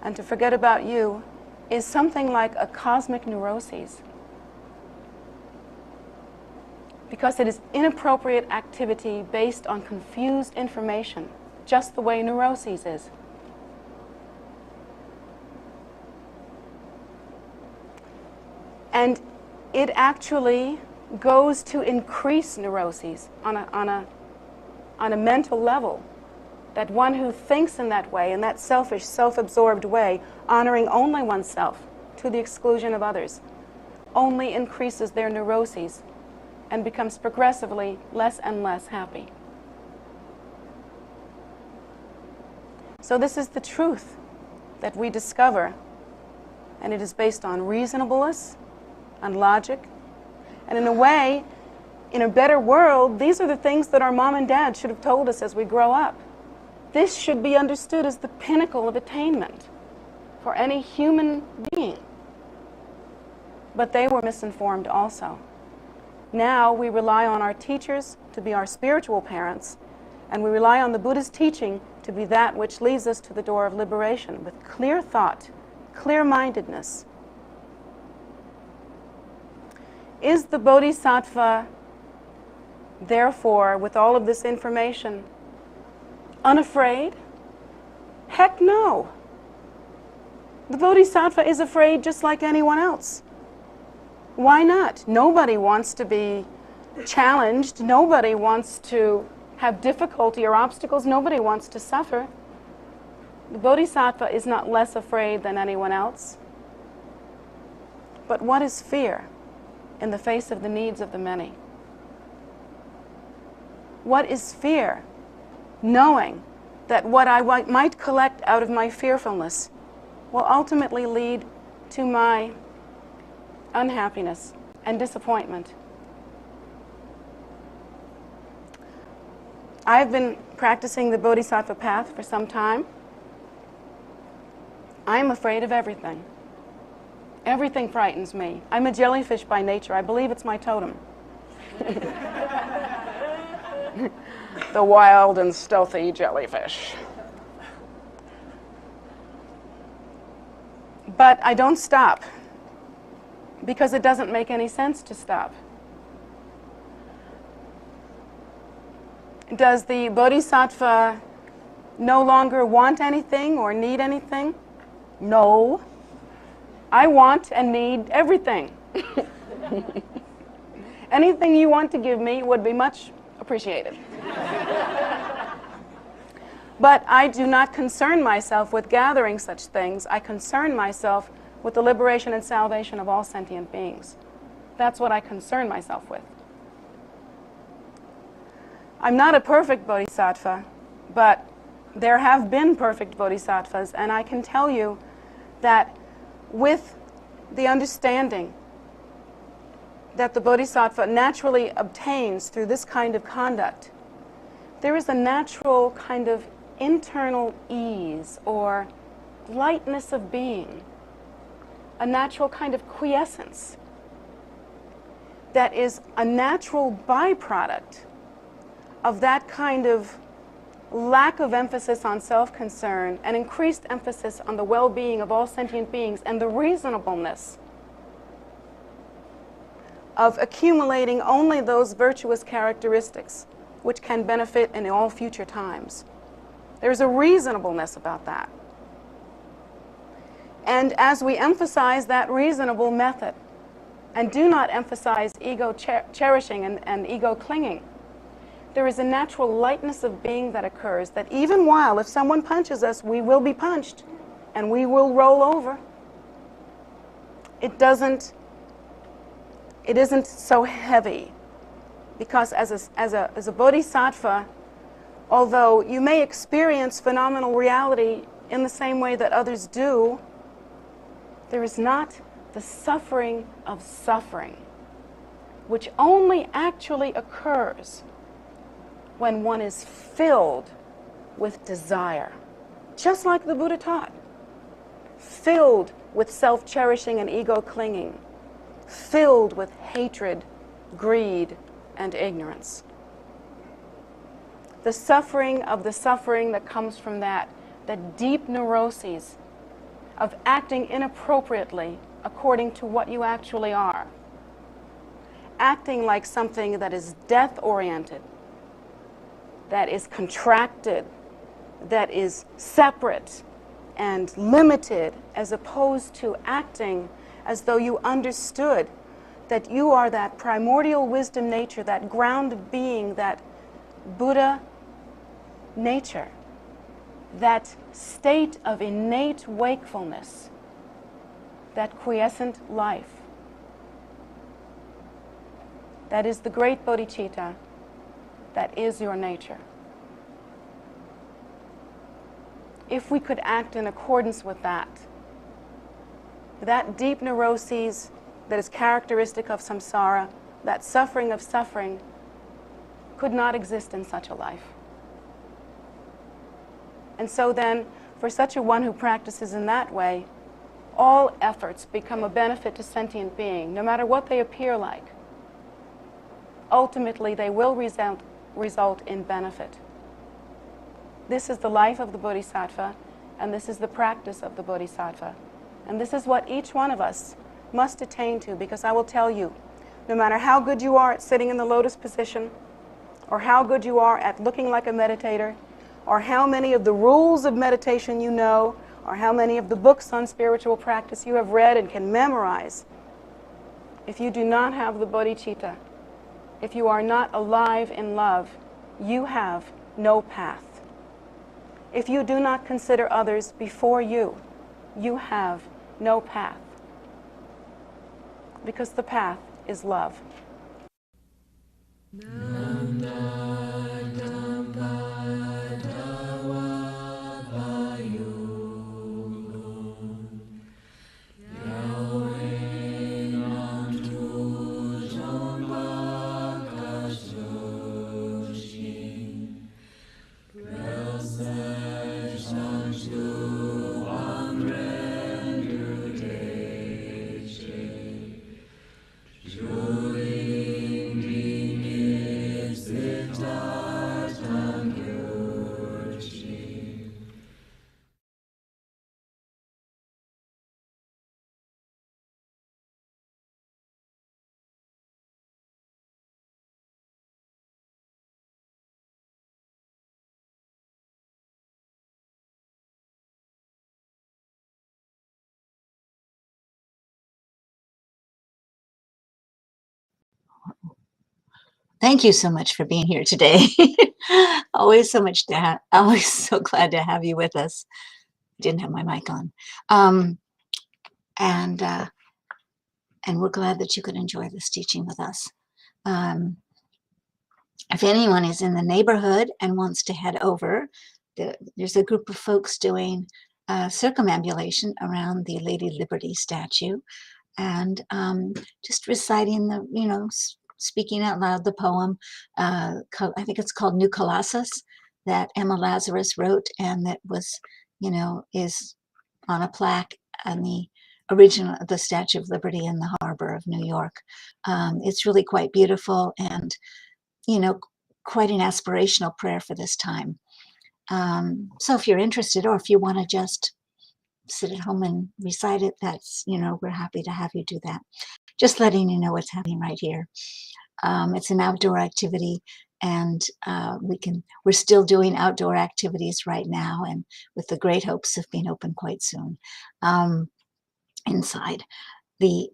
and to forget about you is something like a cosmic neuroses. Because it is inappropriate activity based on confused information, just the way neuroses is. And it actually goes to increase neuroses on a mental level. That one who thinks in that way, in that selfish, self-absorbed way, honoring only oneself to the exclusion of others, only increases their neuroses and becomes progressively less and less happy. So this is the truth that we discover, and it is based on reasonableness and logic. And in a way, in a better world, these are the things that our mom and dad should have told us as we grow up. This should be understood as the pinnacle of attainment for any human being. But they were misinformed also. Now we rely on our teachers to be our spiritual parents, and we rely on the Buddha's teaching to be that which leads us to the door of liberation with clear thought, clear-mindedness. Is the Bodhisattva, therefore, with all of this information, unafraid? Heck no. The Bodhisattva is afraid just like anyone else. Why not? Nobody wants to be challenged. Nobody wants to have difficulty or obstacles. Nobody wants to suffer. The Bodhisattva is not less afraid than anyone else. But what is fear in the face of the needs of the many? What is fear? Knowing that what I might collect out of my fearfulness will ultimately lead to my unhappiness and disappointment. I've been practicing the Bodhisattva path for some time. I'm afraid of everything. Everything frightens me. I'm a jellyfish by nature. I believe it's my totem. The wild and stealthy jellyfish. But I don't stop, because it doesn't make any sense to stop. Does the Bodhisattva no longer want anything or need anything? No. I want and need everything. Anything you want to give me would be much appreciated. But I do not concern myself with gathering such things. I concern myself with the liberation and salvation of all sentient beings. That's what I concern myself with. I'm not a perfect bodhisattva, but there have been perfect bodhisattvas, and I can tell you that with the understanding that the bodhisattva naturally obtains through this kind of conduct, there is a natural kind of internal ease or lightness of being, a natural kind of quiescence that is a natural byproduct of that kind of lack of emphasis on self-concern and increased emphasis on the well-being of all sentient beings and the reasonableness of accumulating only those virtuous characteristics which can benefit in all future times. There's a reasonableness about that. And as we emphasize that reasonable method and do not emphasize ego cherishing and ego clinging, there is a natural lightness of being that occurs, that even while if someone punches us, we will be punched and we will roll over. It isn't so heavy, because as a bodhisattva, although you may experience phenomenal reality in the same way that others do, there is not the suffering of suffering, which only actually occurs when one is filled with desire, just like the Buddha taught, filled with self-cherishing and ego-clinging, filled with hatred, greed, and ignorance. The suffering that comes from that deep neuroses of acting inappropriately according to what you actually are, acting like something that is death-oriented, that is contracted, that is separate and limited, as opposed to acting as though you understood that you are that primordial wisdom nature, that grounded being, that Buddha nature, that state of innate wakefulness, that quiescent life. That is the great bodhicitta. That is your nature. If we could act in accordance with that deep neuroses that is characteristic of samsara, that suffering of suffering, could not exist in such a life. And so then, for such a one who practices in that way, all efforts become a benefit to sentient being, no matter what they appear like. Ultimately, they will result in benefit. This is the life of the Bodhisattva, and this is the practice of the Bodhisattva. And this is what each one of us must attain to, because I will tell you, no matter how good you are at sitting in the lotus position, or how good you are at looking like a meditator, or how many of the rules of meditation you know, or how many of the books on spiritual practice you have read and can memorize, if you do not have the bodhicitta, if you are not alive in love, you have no path. If you do not consider others before you, you have no path. Because the path is love. Thank you so much for being here today. Always so much always so glad to have you with us. I didn't have my mic on. And we're glad that you could enjoy this teaching with us. If anyone is in the neighborhood and wants to head over, there's a group of folks doing circumambulation around the Lady Liberty statue, and just reciting speaking out loud the poem. I think it's called New Colossus, that Emma Lazarus wrote, and that was, is on a plaque on the original, the Statue of Liberty in the harbor of New York. It's really quite beautiful, and quite an aspirational prayer for this time. So if you're interested, or if you want to just sit at home and recite it, that's, we're happy to have you do that. Just letting you know what's happening right here. It's an outdoor activity, and we're still doing outdoor activities right now, and with the great hopes of being open quite soon. Inside the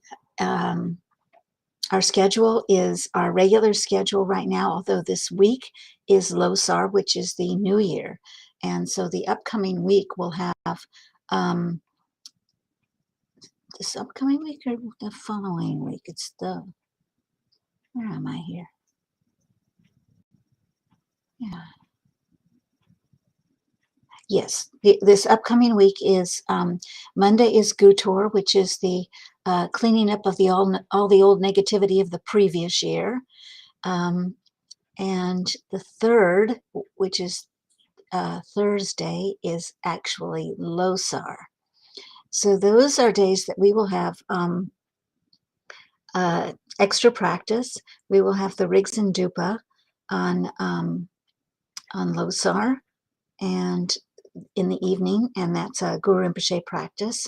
our schedule is our regular schedule right now, although this week is Losar, which is the new year. And so the upcoming week will have this upcoming week or the following week. It's the, where am I here? Yeah. Yes, this upcoming week is Monday is Gutor, which is the cleaning up of all the old negativity of the previous year. And the third, which is Thursday, is actually Losar. So those are days that we will have extra practice. We will have the Rigs and Dupa on Losar and in the evening, and that's a Guru Rinpoche practice,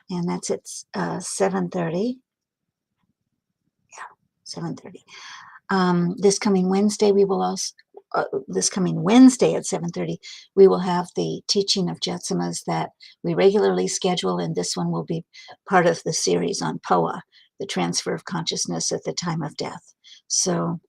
and that's at 7:30. Yeah, 7:30. This coming Wednesday, we will also this coming Wednesday at 7:30, we will have the teaching of Jetsamas that we regularly schedule, and this one will be part of the series on POA, the transfer of consciousness at the time of death. So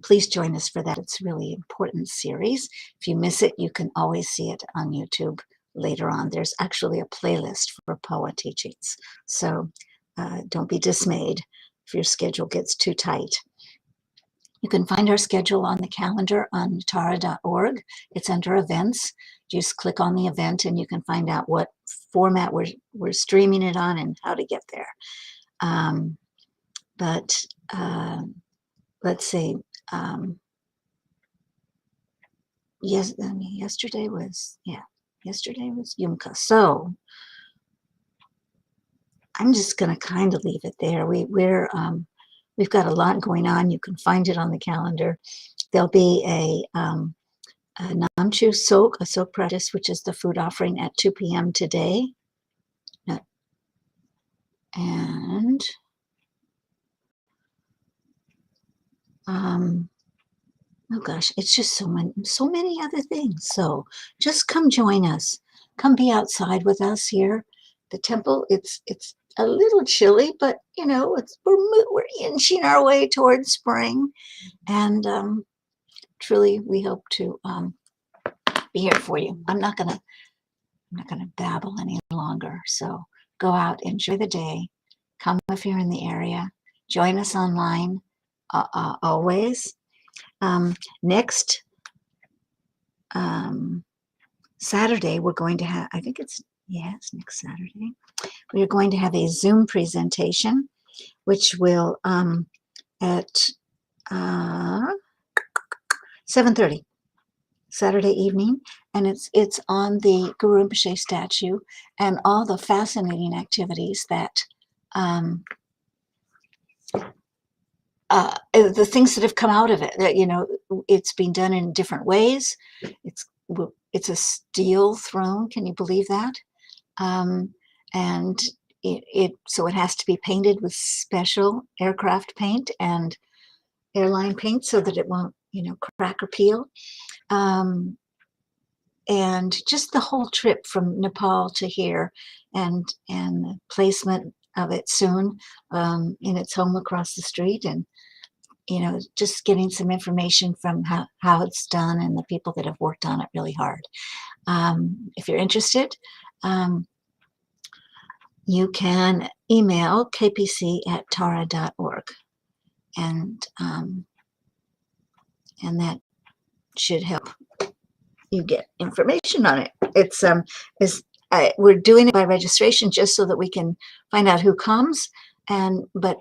please join us for that. It's a really important series. If you miss it, you can always see it on YouTube later on. There's actually a playlist for POA teachings. So don't be dismayed if your schedule gets too tight. You can find our schedule on the calendar on tara.org. It's under events. Just click on the event and you can find out what format we're streaming it on and how to get there. Let's see. Yesterday was Yumka. So I'm just going to kind of leave it there. We've got a lot going on. You can find it on the calendar. There'll be a Namchu soak, a soak practice, which is the food offering at 2 p.m. today. And oh gosh, it's just so many other things. So just come join us. Come be outside with us here. The temple, it's a little chilly, but you know, we're inching our way towards spring, and truly we hope to be here for you. I'm not gonna babble any longer. So go out, enjoy the day. Come if you're in the area. Join us online always. Next Saturday, we're going to have, I think it's next Saturday. We're going to have a Zoom presentation, which will at 7:30 Saturday evening, and it's on the Guru Rinpoche statue and all the fascinating activities that the things that have come out of it. That, you know, it's been done in different ways. It's a steel throne. Can you believe that? And so it has to be painted with special aircraft paint and airline paint so that it won't, crack or peel. And just the whole trip from Nepal to here, and the placement of it soon in its home across the street, and just getting some information from how it's done and the people that have worked on it really hard. If you're interested, you can email kpc@tara.org, and that should help you get information on it. We're doing it by registration just so that we can find out who comes, but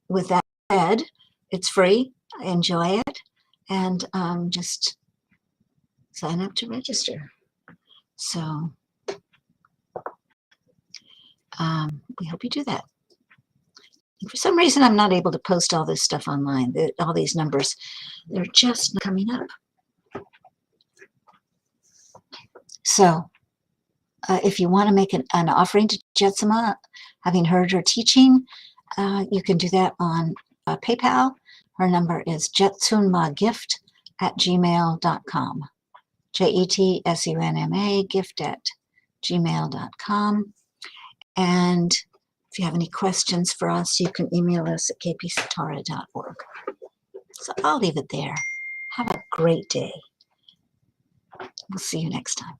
with that said, it's free. Enjoy it, and just sign up to register. So we hope you do that. For some reason, I'm not able to post all this stuff online. All these numbers, they're just not coming up. So if you want to make an offering to Jetsama, having heard her teaching, you can do that on PayPal. Her number is jetsunmagift@gmail.com. JETSUNMA gift@gmail.com. And if you have any questions for us, you can email us at kpsatara.org. So I'll leave it there. Have a great day. We'll see you next time.